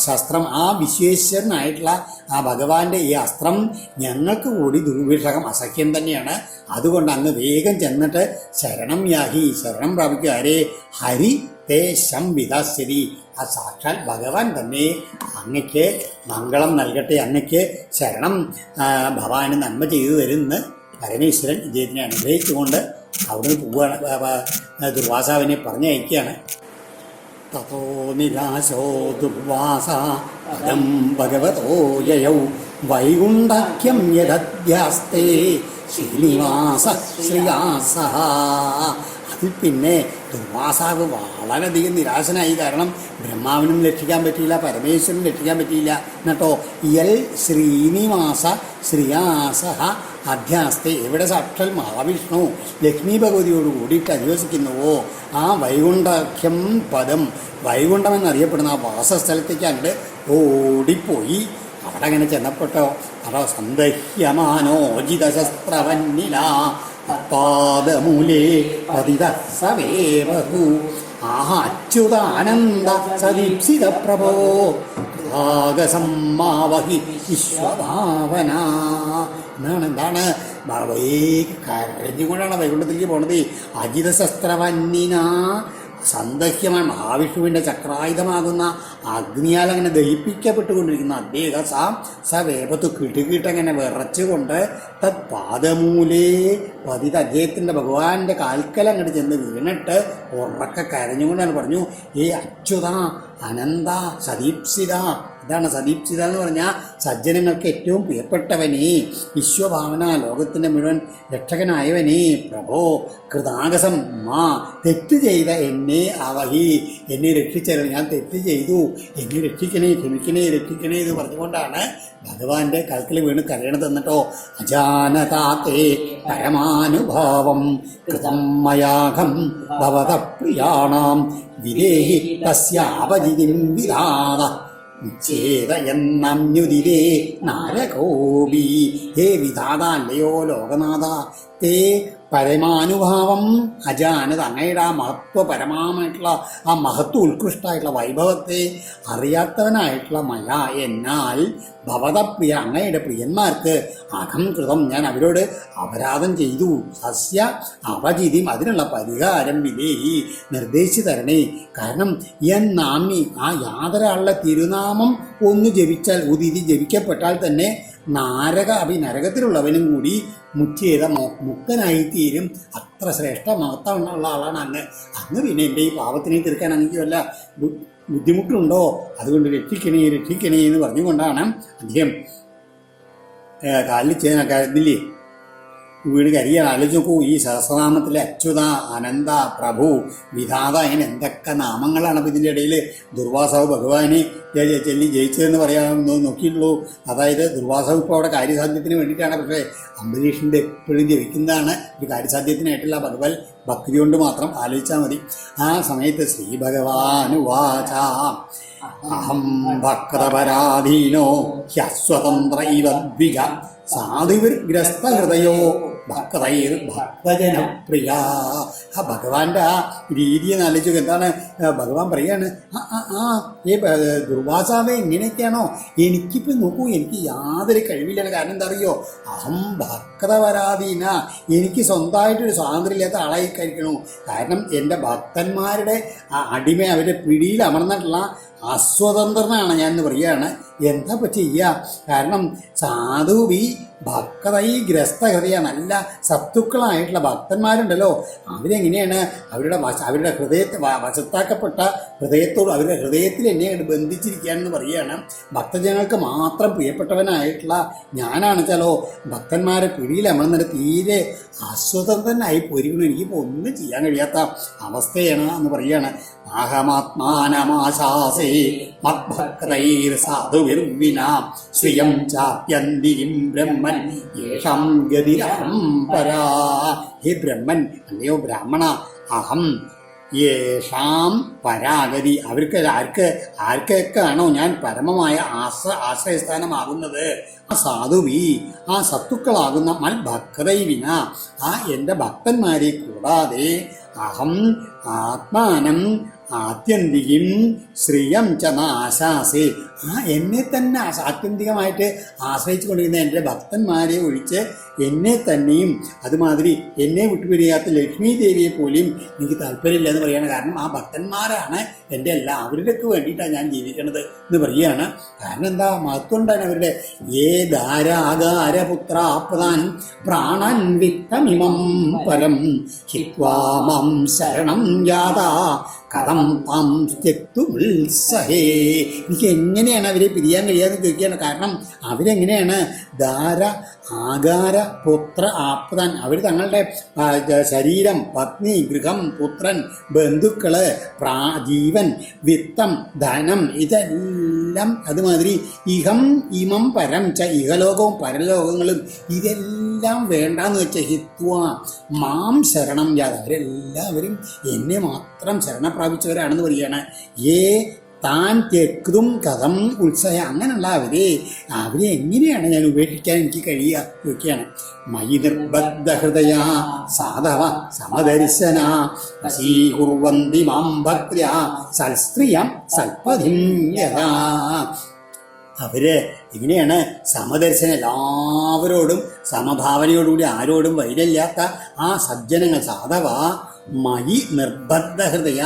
ശസ്ത്രം, ആ വിശ്വേശ്വരനായിട്ടുള്ള ആ ഭഗവാന്റെ ഈ അസ്ത്രം ഞങ്ങൾക്ക് കൂടി ദുർവിഷകം അസഖ്യം തന്നെയാണ്. അതുകൊണ്ട് അങ്ങ് വേഗം ചെന്നിട്ട് ശരണം യാഹി, ശരണം പ്രാപിക്കുക. ആരേ? ഹരി തേ ശം വിധാസ്ഥിതി, ആ സാക്ഷാൽ ഭഗവാൻ തന്നെ അങ്ങയ്ക്ക് മംഗളം നൽകട്ടെ, അങ്ങയ്ക്ക് ശരണം ഭഗവാന് നന്മ ചെയ്തു തരുന്ന പരമേശ്വരൻ ഇദ്ദേഹത്തിനെ അനുഗ്രഹിച്ചുകൊണ്ട് അവിടുന്ന് പോവുകയാണ്. ദുർവാസാവിനെ പറഞ്ഞയക്കുകയാണ്. തതോ നിരാശോ ദുർവാസ പദം ഭഗവതോ യയൗ വൈകുണ്ഠാഖ്യം യദധ്യാസ്തേ ശ്രീനിവാസ ശ്രീയാസഃ. അതിൽ പിന്നെ ദുർവാസാവ് വളരെയധികം നിരാശനായി. കാരണം ബ്രഹ്മാവിനും രക്ഷിക്കാൻ പറ്റിയില്ല, പരമേശ്വരനും രക്ഷിക്കാൻ പറ്റിയില്ല. എന്നിട്ടോ യൽ ശ്രീനിവാസ ശ്രീയാസഃ അധ്യാസ്തെ, എവിടെ സാക്ഷാൽ മഹാവിഷ്ണു ലക്ഷ്മി ഭഗവതിയോട് കൂടിയിട്ട് അധിവസിക്കുന്നുവോ ആ വൈകുണ്ഠാഖ്യം പദം, വൈകുണ്ഠം എന്നറിയപ്പെടുന്ന ആ വാസസ്ഥലത്തേക്ക് അങ്ങോട്ട് ഓടിപ്പോയി. അവിടെ അങ്ങനെ ചെന്നപ്പെട്ടോ അവിടെ സന്ദഹ്യമാനോജിതശസ്ത്രവന്നില പാദമൂലേ പതിത സവേവഹു അച്യുതാനന്ദ സദീപ്സിത പ്രഭോ ഭാഗസമ്മാവഹി വിശ്വഭാവന എന്താണ് കരഞ്ഞുകൊണ്ടാണ് വൈകുണ്ഠത്തിലേക്ക് പോണത്. അജിതശസ്ത്രവന്നിന സന്ദഹ്യമായ മഹാവിഷ്ണുവിൻ്റെ ചക്രായുധമാകുന്ന അഗ്നിയാൽ അങ്ങനെ ദഹിപ്പിക്കപ്പെട്ടുകൊണ്ടിരിക്കുന്ന അദ്ദേഹം സവേപത്തു കിട്ടുകിട്ടങ്ങനെ വിറച്ചുകൊണ്ട് തത് പാദമൂലേ പതിത, അദ്ദേഹത്തിൻ്റെ ഭഗവാന്റെ കാൽക്കൽ അങ്ങോട്ട് ചെന്ന് വീണിട്ട് ഉറക്കെ കരഞ്ഞുകൊണ്ടാണ് പറഞ്ഞു, ഏ അച്യുത അനന്ത സദീപ്സിത. ഇതാണ് സദീപ്സിത എന്ന് പറഞ്ഞാൽ സജ്ജനങ്ങൾക്ക് ഏറ്റവും പ്രിയപ്പെട്ടവനേ, വിശ്വഭാവന ലോകത്തിൻ്റെ മുഴുവൻ രക്ഷകനായവനേ, പ്രഭോ കൃതാഗസം മാ, തെറ്റ് ചെയ്ത എന്നെ അവഹി, എന്നെ രക്ഷിച്ചത്, ഞാൻ തെറ്റ് ചെയ്തു, എന്നെ രക്ഷിക്കണേ, ക്ഷമിക്കണേ, രക്ഷിക്കണേ എന്ന് പറഞ്ഞുകൊണ്ടാണ് ഭഗവാന്റെ കാൽക്കൽ വീണ് കരയണത്. എന്നിട്ടോ അജാനതാത്തേ പരമാനുഭാവം കൃതം മയാഘം ഭവത പ്രിയാണാം വിദേഹി തസ്യാപജിതിം വിധാത ചേതയെന്നന്യുതിരേ നാരകോപി. ഹേ വിധാത, അല്ലയോ ലോകനാഥ, തേ പരമാനുഭാവം അജാനത്, അങ്ങയുടെ ആ മഹത്വപരമായിട്ടുള്ള ആ മഹത്വ ഉത്കൃഷ്ടമായിട്ടുള്ള വൈഭവത്തെ അറിയാത്തവനായിട്ടുള്ള മയ എന്നാൽ ഭവതപ്രിയ, അങ്ങയുടെ പ്രിയന്മാർക്ക് അകം കൃതം, ഞാൻ അവരോട് അപരാധം ചെയ്തു, സസ്യ അപചിതിം, അതിനുള്ള പരിഹാരം വിദേഹി, നിർദ്ദേശിച്ചു തരണേ. കാരണം നാമി, ആ യാതൊരാളുടെ തിരുനാമം ഒന്ന് ജപിച്ചാൽ, ഉദിതി ജപിക്കപ്പെട്ടാൽ തന്നെ നരകത്തിലുള്ളവനും കൂടി മുഖ്യത മുക്തനായിത്തീരും. അത്ര ശ്രേഷ്ഠ മഹത്വമുള്ള ആളാണ് അങ്ങ്. പിന്നെ എൻ്റെ ഈ പാപത്തിനെ തീർക്കാൻ അങ്ങ് വല്ല ബുദ്ധിമുട്ടുണ്ടോ? അതുകൊണ്ട് രക്ഷിക്കണേ രക്ഷിക്കണേ എന്ന് പറഞ്ഞുകൊണ്ടാണ് അദ്ദേഹം കാലിൽ ഇതില്ലേ വീട് കരിയാണ്. ആലോചിച്ച് നോക്കൂ, ഈ സഹസ്രനാമത്തിലെ അച്യുത, അനന്ത, പ്രഭു, വിധാത, ഇങ്ങനെ എന്തൊക്കെ നാമങ്ങളാണ്. അപ്പോൾ ഇതിൻ്റെ ഇടയിൽ ദുർവാസാവ് ഭഗവാനെ ചെല്ലി ജയിച്ചതെന്ന് പറയാമെന്ന് നോക്കിയിട്ടുള്ളൂ. അതായത് ദുർവാസാവ് ഇപ്പോൾ അവിടെ കാര്യസാധ്യത്തിന് വേണ്ടിയിട്ടാണ്, പക്ഷേ അംബരീഷിൻ്റെ എപ്പോഴും ജയിക്കുന്നതാണ് ഒരു കാര്യസാധ്യത്തിനായിട്ടുള്ള ഭഗവത് ഭക്തി കൊണ്ട് മാത്രം. ആലോചിച്ചാൽ മതി. ആ സമയത്ത് ശ്രീ ഭഗവാനുവാച അഹം ഭക്തപരാധീനോ ഹ്യസ്വതന്ത്ര ഇവ ദ്വിജ സാധുവിർഗ്രസ്തഹൃദയോ ഭക്തൈർ ഭക്തജനപ്രിയ. ആ ഭഗവാന്റെ ആ രീതിയെ ആലോചിച്ചു. എന്താണ് ഭഗവാൻ പറയാണ്? ഈ ദുർവാസാവേ ഇങ്ങനെയൊക്കെയാണോ? എനിക്കിപ്പോൾ നോക്കൂ, എനിക്ക് യാതൊരു കഴിവില്ലാണ്. കാരണം എന്താ അറിയോ? അഹം ഭക്തപരാധീന, എനിക്ക് സ്വന്തമായിട്ടൊരു സ്വാതന്ത്ര്യമില്ലാത്ത ആളായി കഴിക്കണു. കാരണം എൻ്റെ ഭക്തന്മാരുടെ ആ അടിമ, അവരുടെ പിടിയിൽ അമർന്നിട്ടുള്ള അസ്വതന്ത്രനാണ് ഞാൻ എന്ന് പറയുകയാണ്. എന്താ ഇപ്പം ചെയ്യുക? കാരണം സാധുവി ഭക്തൈ ഗ്രസ്തഹൃദയ, നല്ല സത്തുക്കളായിട്ടുള്ള ഭക്തന്മാരുണ്ടല്ലോ, അവരെങ്ങനെയാണ് അവരുടെ ഹൃദയത്തെ വശത്താക്കപ്പെട്ട ഹൃദയത്തോട്, അവരുടെ ഹൃദയത്തിൽ എന്നെയാണ് ബന്ധിച്ചിരിക്കുകയാണെന്ന് പറയുകയാണ്. ഭക്തജനങ്ങൾക്ക് മാത്രം പ്രിയപ്പെട്ടവനായിട്ടുള്ള ഞാനാണെച്ചാലോ ഭക്തന്മാരെ പിടിയിൽ അമർന്നിട്ട് തീരെ അസ്വതന്ത്രനായി പോയിരിക്കുന്നു. എനിക്കിപ്പോൾ ഒന്നും ചെയ്യാൻ കഴിയാത്ത അവസ്ഥയാണ് എന്ന് പറയുകയാണ്. അഹമാത്മാനമാശാസേ മദ്ഭക്തൈർ സാധുവിർവിനാ ശ്രിയം ചാപ്യന്തിം ബ്രഹ്മൻ യേഷാം ഗതിരഹം പരാ. ഹേ ബ്രഹ്മൻ, അല്ലയോ ബ്രാഹ്മണ, അഹം യേഷാം പരാഗതി അവർക്ക് ആർക്കൊക്കെയാണോ ഞാൻ പരമമായ ആശ്രയസ്ഥാനമാകുന്നത് ആ സാധുവി ആ സത്തുക്കളാകുന്ന മൽ ഭക്തൈവിന ആ എൻ്റെ ഭക്തന്മാരെ കൂടാതെ അഹം ആത്മാനം ആത്യന്തികം ശ്രിയം ച നാശാസേ ആ എന്നെ തന്നെ ആത്യന്തികമായിട്ട് ആശ്രയിച്ചു കൊണ്ടിരുന്ന എൻ്റെ ഭക്തന്മാരെ ഒഴിച്ച് എന്നെ തന്നെയും അതുമാതിരി എന്നെ വിട്ടുപിരിയാത്ത ലക്ഷ്മി ദേവിയെ പോലും എനിക്ക് താല്പര്യമില്ല എന്ന് പറയുകയാണ്. കാരണം ആ ഭക്തന്മാരാണ് എൻ്റെ എല്ലാം, അവരുടെക്ക് വേണ്ടിയിട്ടാണ് ഞാൻ ജീവിക്കണത് എന്ന് പറയുകയാണ്. കാരണം എന്താ മഹത്വം ഉണ്ടാണ് അവരുടെ. ഏ ധാരാകാരപുത്രാപ്രധാൻ പ്രാണൻ വിത്തമിമം പരം ഹിത്വാമം ശരണം യാതാ കഥം താം ത്യക്തുമുത്സഹേ. എനിക്ക് എങ്ങനെയാണ് അവരെ പിരിയാൻ കഴിയാതെ ചോദിക്കുകയാണ്. കാരണം അവരെങ്ങനെയാണ് ധാര ആകാര പുത്ര ആപ്താൻ അവർ തങ്ങളുടെ ശരീരം, പത്നി, ഗൃഹം, പുത്രൻ, ബന്ധുക്കള്, ജീവൻ, വിത്തം, ധനം ഇതെല്ലാം അതുമാതിരി ഇഹം ഇമം പരം ച ഇഹലോകവും പരലോകങ്ങളും ഇതെല്ലാം വേണ്ടാന്ന് വെച്ച ഹിത്വ മാം ശരണം യാത അവരെല്ലാവരും എന്നെ മാത്രം ശരണപ്രാപിച്ചവരാണെന്ന് പറയുകയാണ്. ഏ താൻ തെക്കും കഥം ഉത്സഹ അങ്ങനെയുള്ള അവരെ എങ്ങനെയാണ് ഞാൻ ഉപേക്ഷിക്കാൻ എനിക്ക് കഴിയുക ചോദിക്കുകയാണ്. മയി നിർബദ്ധ ഹൃദയ സാധവ സമദർശന വശീകുർവന്തി മാം ഭക്ത്യ സൽസ്ത്രീയം സൽപതിം യഥാ. അവര് ഇങ്ങനെയാണ് സമദർശനം, എല്ലാവരോടും സമഭാവനയോടുകൂടി ആരോടും വൈരമില്ലാത്ത ആ സജ്ജനങ്ങൾ. സാധവ മയി നിർബദ്ധ ഹൃദയ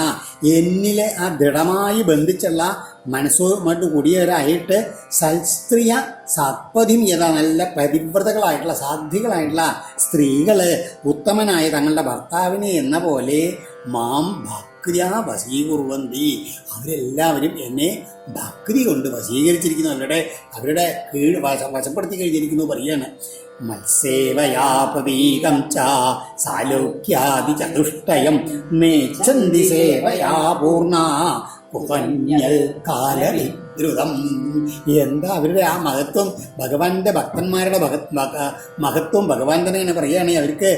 എന്നിലെ ആ ദൃഢമായി ബന്ധിച്ചുള്ള മനസ്സുമായിട്ട് കൂടിയവരായിട്ട് സൽസ്ത്രീയ സത്പതിം യഥാ നല്ല പരിവ്രതകളായിട്ടുള്ള സാധ്വികളായിട്ടുള്ള സ്ത്രീകള് ഉത്തമനായ തങ്ങളുടെ ഭർത്താവിനെ എന്ന പോലെ മാം ഭക്തിയാ വശീകുർവന്തി അവരെല്ലാവരും എന്നെ ഭക്തി കൊണ്ട് വശീകരിച്ചിരിക്കുന്നു, അവരുടെ കീഴ് വശപ്പെടുത്തി കഴിഞ്ഞിരിക്കുന്നു പറയാണ്. മത്സേവയാ പ്രതീകം ച സാലോക്യാദി ചതുഷ്ടയം നേച്ഛന്തി സേവയാ പൂർണ്ണ കുഹന്യൽ കാലവിദ്രുതം. എന്താ അവരുടെ ആ മഹത്വം, ഭഗവാന്റെ ഭക്തന്മാരുടെ മഹത്വം ഭഗവാൻ തന്നെയാണ് പറയുകയാണെങ്കിൽ അവർക്ക്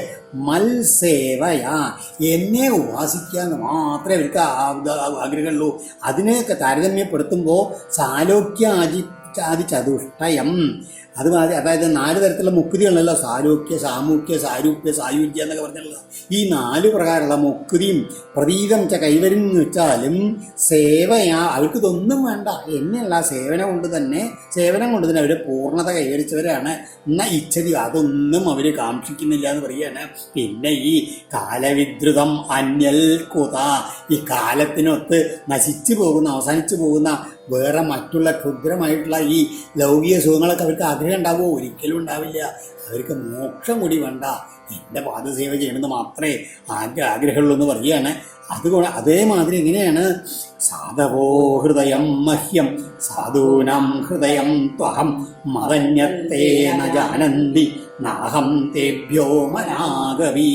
മത്സേവയാ എന്നെ ഉപാസിക്കുക എന്ന് മാത്രമേ അവർക്ക് ആഗ്രഹമുള്ളൂ. അതിനെയൊക്കെ താരതമ്യപ്പെടുത്തുമ്പോൾ സാലോക്യാദി ചതുഷ്ടയം അതുമാതിരി അതായത് 4 തരത്തിലുള്ള മുക്തികളുണ്ടല്ലോ, സാലോക്യ, സാമൂക്യ, സാരൂപ്യ, സായുജ്യ എന്നൊക്കെ പറഞ്ഞുള്ളത്. ഈ 4 പ്രകാരമുള്ള മുക്തിയും പ്രതീകം കൈവരും എന്ന് വെച്ചാലും സേവയാ അവർക്ക് ഇതൊന്നും വേണ്ട, എന്നെയുള്ള സേവനം കൊണ്ട് തന്നെ അവർ പൂർണ്ണത കൈവരിച്ചവരാണ്. എന്നാൽ ഇച്ഛതി അതൊന്നും അവർ കാക്ഷിക്കുന്നില്ല എന്ന് പറയുകയാണ്. പിന്നെ ഈ കാലവിദ്രുതം അന്യൽ കുത ഈ കാലത്തിനൊത്ത് നശിച്ചു പോകുന്ന അവസാനിച്ചു പോകുന്ന വേറെ മറ്റുള്ള ക്ഷുദ്രമായിട്ടുള്ള ഈ ലൗകിക സുഖങ്ങളൊക്കെ അവർക്ക് ആഗ്രഹം ഉണ്ടാവുമോ? ഒരിക്കലും ഉണ്ടാവില്ല. അവർക്ക് മോക്ഷം കൂടി വേണ്ട, എൻ്റെ പാദസേവ ചെയ്യണമെന്ന് മാത്രമേ ആഗ്രഹമുള്ളൂ എന്ന് പറയുകയാണ്. അതുകൊണ്ട് അതേമാതിരി എങ്ങനെയാണ് സാധവോ ഹൃദയം മഹ്യം സാധൂനാം ഹൃദയം ത്വഹം മദന്യത്തേന ജാനന്തി നാഹം തേഭ്യോ മനാഗവീ.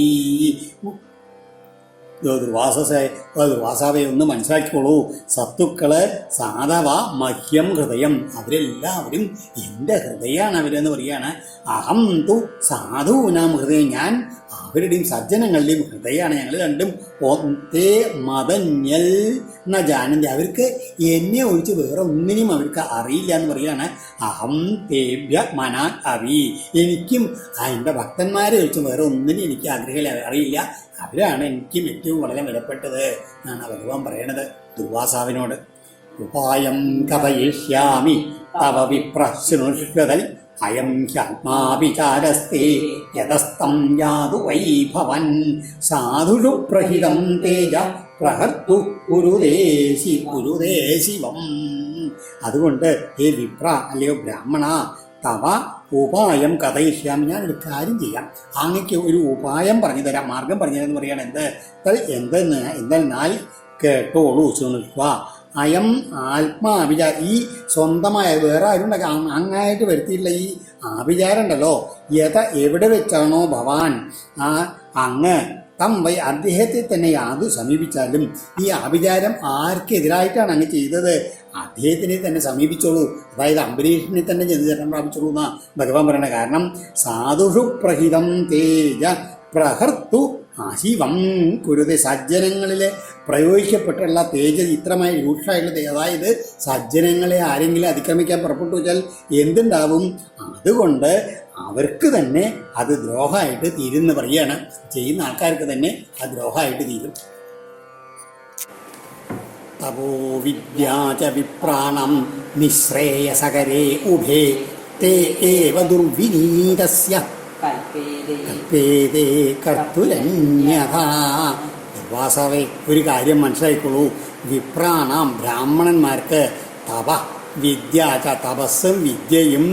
ദുർവാസാവെ ഒന്ന് മനസ്സിലാക്കിക്കോളൂ. സത്തുക്കള് സാധവ മഹ്യം ഹൃദയം അവരെല്ലാവരും എൻ്റെ ഹൃദയമാണ് അവരെന്ന് പറയുകയാണ്. അഹം തു സാധൂനാം ഹൃദയം ഞാൻ അവരുടെയും സജ്ജനങ്ങളുടെയും ഹൃദയമാണ്. ഞങ്ങൾ രണ്ടും തേ മദന്യൽ എന്ന ജാനന്തി അവർക്ക് എന്നെ ഒഴിച്ച് വേറെ ഒന്നിനും അവർക്ക് അറിയില്ല എന്ന് പറയുകയാണ്. അഹം തേഭ്യ മനാൻ അറി എനിക്കും എൻ്റെ ഭക്തന്മാരെ ഒഴിച്ച് വേറെ ഒന്നിനും എനിക്ക് ആഗ്രഹമില്ല, അറിയില്ല. അവരാണ് എനിക്കും ഏറ്റവും വളരെ വിലപ്പെട്ടത് എന്നാണ് ഭഗവാൻ പറയണത് ദുർവാസാവിനോട്. ഉപായം കഥയിഷ്യാമി തവ വിപ്രശൃണുഷ്വതൽ അയം ഹ്യാത്മാവിചാരസ്തേ യതസ്തം യാതു വൈഭവൻ സാധുഷു പ്രഹിതം തേജ പ്രഹർത്തു കുരുദേ ശിവം. അതുകൊണ്ട് ഹേ വിപ്ര അല്ലയോ ബ്രാഹ്മണ തവ ഉപായം കഥയിഷ്യാമി ഞാനൊരു കാര്യം ചെയ്യാം, അങ്ങക്ക് ഒരു ഉപായം പറഞ്ഞു തരാം, മാർഗം പറഞ്ഞു തരാമെന്ന് പറയുകയാണ്. എന്തെന്നാൽ കേട്ടോളൂ ശൃണുഷ്വ അയം ആത്മാവിചാര ഈ സ്വന്തമായ വേറെ ആരും അങ്ങായിട്ട് വരുത്തിയിട്ടുള്ള ഈ ആഭിചാരം ഉണ്ടല്ലോ, എവിടെ വെച്ചാണോ ഭവാൻ അങ്ങ് തം വൈ അദ്ദേഹത്തെ തന്നെ യാതു സമീപിച്ചാലും ഈ ആഭിചാരം ആർക്കെതിരായിട്ടാണ് അങ്ങ് ചെയ്തത് അദ്ദേഹത്തിനെ തന്നെ സമീപിച്ചോളൂ, അതായത് അംബരീഷിനെ തന്നെ ജനിതരം പ്രാപിച്ചോളൂ എന്നാ ഭഗവാൻ പറയണ. കാരണം സാധുഷു പ്രഹിതം തേജ പ്രഹർത്തു ആശീവം കുരുതി സജ്ജനങ്ങളിൽ പ്രയോഗിക്കപ്പെട്ടുള്ള തേജസ് ഇത്രമായി രൂക്ഷമായിട്ടുള്ളത്. അതായത് സജ്ജനങ്ങളെ ആരെങ്കിലും അതിക്രമിക്കാൻ പുറപ്പെട്ടു വെച്ചാൽ എന്തുണ്ടാവും? അതുകൊണ്ട് അവർക്ക് തന്നെ അത് ദ്രോഹമായിട്ട് തീരുമെന്ന് പറയുകയാണ്. ചെയ്യുന്ന ആൾക്കാർക്ക് തന്നെ അത് ദ്രോഹമായിട്ട് തീരും. തപോ വിദ്യാച വിപ്രാണം നിശ്രേയസകരേ ഉഭേ തേ ഏവ ദുർവിനീതസ്യ കൽപ്പേതേ കർത്തുരന്യഥാ. ദുർവാസാവേ, ഒരു കാര്യം മനസ്സിലായിക്കോളൂ. വിപ്രാണാം ബ്രാഹ്മണന്മാർക്ക് തപ വിദ്യാച തപസ്സും വിദ്യയും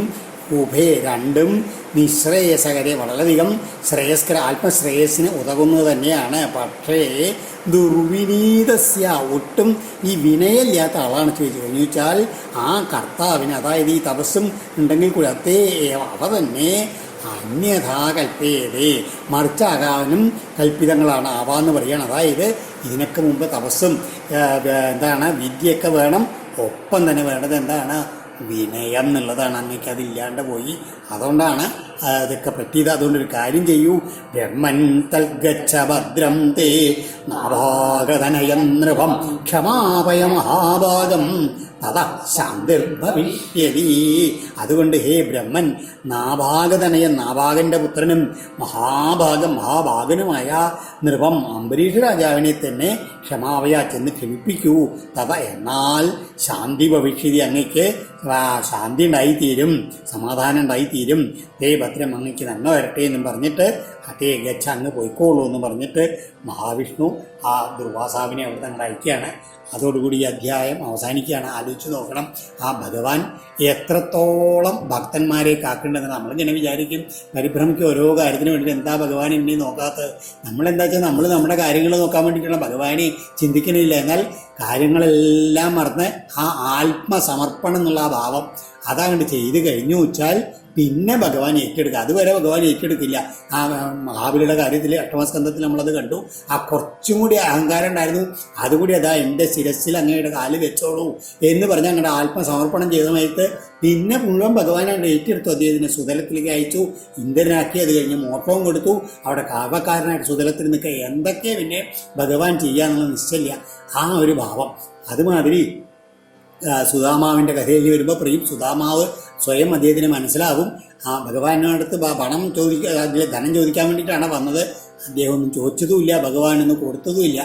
ഉഭേ രണ്ടും നിശ്രേയസകരെ വളരെയധികം ശ്രേയസ്കര ആത്മശ്രേയസ്സിന് ഉതകുന്നത് തന്നെയാണ്. പക്ഷേ ദുർവിനീതസ്യ ഒട്ടും ഈ വിനയമില്ലാത്ത ആളാണ് ചോദിച്ചു കഴിഞ്ഞു വെച്ചാൽ ആ കർത്താവിന്, അതായത് ഈ തപസ്സും ഉണ്ടെങ്കിൽ കൂടി അതേ അവ തന്നെ അന്യഥാ കൽപ്പേതേ മറിച്ചാകാനും കൽപ്പിതങ്ങളാണ് ആവാന്ന് പറയുകയാണ്. അതായത് ഇതിനൊക്കെ മുമ്പ് തപസ്സും വിദ്യയൊക്കെ വേണം. ഒപ്പം തന്നെ വേണ്ടത് എന്താണ്? വിനയം എന്നുള്ളതാണ്. അങ്ങേക്ക് അതില്ലാണ്ട് പോയി. അതുകൊണ്ടാണ് അതൊക്കെ പറ്റിയത്. അതുകൊണ്ടൊരു കാര്യം ചെയ്യൂ. ബ്രഹ്മൻ തൽഗച്ഛ ഭദ്രം തേ നാഭാഗതനയം നൃപം ക്ഷമാപയ മഹാഭാഗം തഥ ശാന്തിർഭവിഷ്യതി. അതുകൊണ്ട് ഹേ ബ്രഹ്മൻ, നാഭാഗതനയൻ നാഭാഗന്റെ പുത്രനും മഹാഭാഗനുമായ നൃപം അംബരീഷ രാജാവിനെ തന്നെ ക്ഷമാവയ ചെന്ന് ക്ഷമിപ്പിക്കൂ. തഥ എന്നാൽ ശാന്തി ഭവിഷ്യതി, അങ്ങയ്ക്ക് ശാന്തി ഉണ്ടായിത്തീരും, സമാധാനം ഉണ്ടായിത്തീരും. ഹേ ഭദ്രം, അങ്ങയ്ക്ക് നന്മ വരട്ടെ എന്നും പറഞ്ഞിട്ട് അതേ ഗച്ഛ അങ്ങ് പോയിക്കോളൂ എന്ന് പറഞ്ഞിട്ട് മഹാവിഷ്ണു ആ ദുർവാസാവിനെ അവിടെ തങ്ങൾ അയക്കുകയാണ്. അതോടുകൂടി ഈ അധ്യായം അവസാനിക്കുകയാണ്. ആലോചിച്ച് നോക്കണം, ആ ഭഗവാൻ എത്രത്തോളം ഭക്തന്മാരെ കാക്കേണ്ടതെന്ന്. നമ്മളിങ്ങനെ വിചാരിക്കും, പരിഭ്രമിക്കും ഓരോ കാര്യത്തിന് വേണ്ടിയിട്ട്, എന്താ ഭഗവാൻ എന്നെ നോക്കാത്തത്? നമ്മളെന്താ വെച്ചാൽ നമ്മൾ നമ്മുടെ കാര്യങ്ങൾ നോക്കാൻ വേണ്ടിയിട്ടുള്ള ഭഗവാനെ ചിന്തിക്കണില്ല. എന്നാൽ കാര്യങ്ങളെല്ലാം മറന്ന് ആ ആത്മസമർപ്പണം എന്നുള്ള ആ ഭാവം അതങ്ങോട്ട് ചെയ്ത് കഴിഞ്ഞു വെച്ചാൽ പിന്നെ ഭഗവാൻ ഏറ്റെടുക്കുക. അതുവരെ ഭഗവാൻ ഏറ്റെടുക്കില്ല. ആ മഹാബലിയുടെ കാര്യത്തിൽ അഷ്ടമസ്കന്ധത്തിൽ നമ്മളത് കണ്ടു. ആ കുറച്ചും കൂടി അഹങ്കാരം ഉണ്ടായിരുന്നു. അതുകൂടി അതാ എൻ്റെ ശിരസ്സിൽ അങ്ങയുടെ കാല് വെച്ചോളൂ എന്ന് പറഞ്ഞ് അങ്ങയുടെ ആത്മസമർപ്പണം ചെയ്തമായിട്ട് പിന്നെ മുഴുവൻ ഭഗവാനാണ് ഏറ്റെടുത്തു. അദ്ദേഹത്തിനെ സുതലത്തിലേക്ക് അയച്ചു, ഇന്ദ്രനാക്കി. അത് കഴിഞ്ഞ് മോട്ടവും കൊടുത്തു. അവിടെ കാവക്കാരനായിട്ട് സുതലത്തിൽ നിൽക്കുക. എന്തൊക്കെ പിന്നെ ഭഗവാൻ ചെയ്യാന്നുള്ള നിശ്ചയില്ല. ആ ഒരു ഭാവം. അതുമാതിരി സുധാമാവിൻ്റെ കഥയിൽ വരുമ്പോൾ പറയും, സുധാമാവ് സ്വയം അദ്ദേഹത്തിന് മനസ്സിലാവും ആ ഭഗവാനടുത്ത് പണം ധനം ചോദിക്കാൻ വേണ്ടിയിട്ടാണ് വന്നത്. അദ്ദേഹം ഒന്നും ചോദിച്ചതുമില്ല, ഭഗവാനൊന്നും കൊടുത്തതുമില്ല.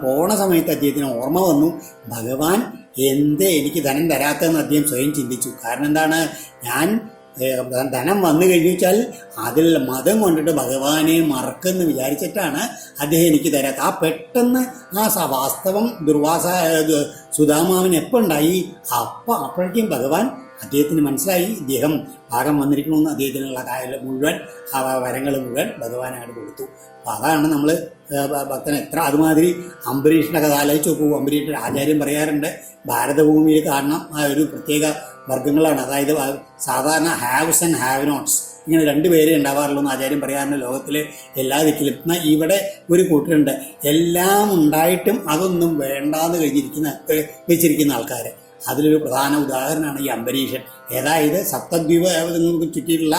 പോണ സമയത്ത് അദ്ദേഹത്തിന് ഓർമ്മ വന്നു, ഭഗവാൻ എന്തേ എനിക്ക് ധനം തരാത്തതെന്ന് അദ്ദേഹം സ്വയം ചിന്തിച്ചു. കാരണം എന്താണ്? ഞാൻ ധനം വന്നു കഴിഞ്ഞു വെച്ചാൽ അതിൽ മതം കൊണ്ടിട്ട് ഭഗവാനെ മറക്കെന്ന് വിചാരിച്ചിട്ടാണ് അദ്ദേഹം എനിക്ക് തരാത്ത. ആ പെട്ടെന്ന് ആ വാസ്തവം സുധാമാവിന് എപ്പോൾ ഉണ്ടായി? അപ്പോഴേക്കും ഭഗവാൻ അദ്ദേഹത്തിന് മനസ്സിലായി ഇദ്ദേഹം ഭാഗം വന്നിരിക്കണമെന്ന്. അദ്ദേഹത്തിനുള്ള മുഴുവൻ വരങ്ങൾ മുഴുവൻ ഭഗവാനായിട്ട് കൊടുത്തു. അപ്പം അതാണ് നമ്മൾ ഭക്തൻ എത്ര. അതുമാതിരി അംബരീഷിൻ്റെ കഥ ആലോചിച്ച് നോക്കൂ. അംബരീഷ് ആചാര്യം പറയാറുണ്ട്, ഭാരതഭൂമിയിൽ കാണണം ആ ഒരു പ്രത്യേക വർഗങ്ങളാണ്. അതായത് സാധാരണ ഹാവ്സ് ആൻഡ് ഹാവ് നോട്ട്സ്, ഇങ്ങനെ രണ്ടുപേരെ ഉണ്ടാവാറുള്ളൂ എന്ന് ആചാര്യം പറയാറുണ്ട് ലോകത്തിൽ എല്ലാ ദിക്കിലും. എന്നാൽ ഇവിടെ ഒരു കൂട്ടരുണ്ട്, എല്ലാം ഉണ്ടായിട്ടും അതൊന്നും വേണ്ടാന്ന് വെച്ചിരിക്കുന്ന ആൾക്കാർ. അതിലൊരു പ്രധാന ഉദാഹരണമാണ് ഈ അംബരീഷൻ. അതായത് സപ്തദ്വീപങ്ങൾക്ക് ചുറ്റിയിട്ടുള്ള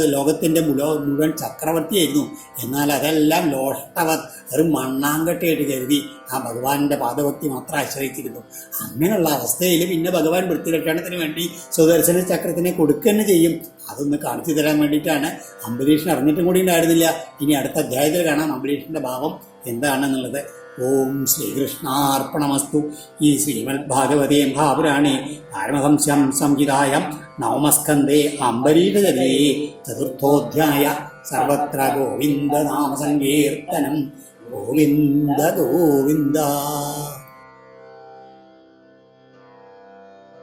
ലോകത്തിൻ്റെ മുഴുവൻ ചക്രവർത്തിയായിരുന്നു. എന്നാൽ അതെല്ലാം ലോഷ്ടവർ, ഒരു മണ്ണാങ്കട്ടയായിട്ട് കരുതി ആ ഭഗവാന്റെ പാദഭക്തി മാത്രം ആശ്രയിച്ചിരുന്നു. അങ്ങനെയുള്ള അവസ്ഥയിൽ പിന്നെ ഭഗവാൻ വൃത്തിരക്ഷണത്തിന് വേണ്ടി സുദർശന ചക്രത്തിനെ കൊടുക്കുക തന്നെ ചെയ്യും. അതൊന്ന് കാണിച്ചു തരാൻ വേണ്ടിയിട്ടാണ്. അംബരീഷൻ അറിഞ്ഞിട്ടും കൂടി ഉണ്ടായിരുന്നില്ല. ഇനി അടുത്ത അധ്യായത്തിൽ കാണാം അംബരീഷൻ്റെ ഭാവം എന്താണെന്നുള്ളത്. ഓം ശ്രീകൃഷ്ണാർപ്പണമസ്തു. ഈ ശ്രീമദ് ഭാഗവതേ മഹാപുരാണേ പാരമഹംസ്യം സംഹിതായാം നവമസ്കന്ധേ അംബരീഷചരേ ചതുർത്ഥോധ്യായ സർവത്ര ഗോവിന്ദനാമസങ്കീർത്തനം. ഗോവിന്ദ ഗോവിന്ദ.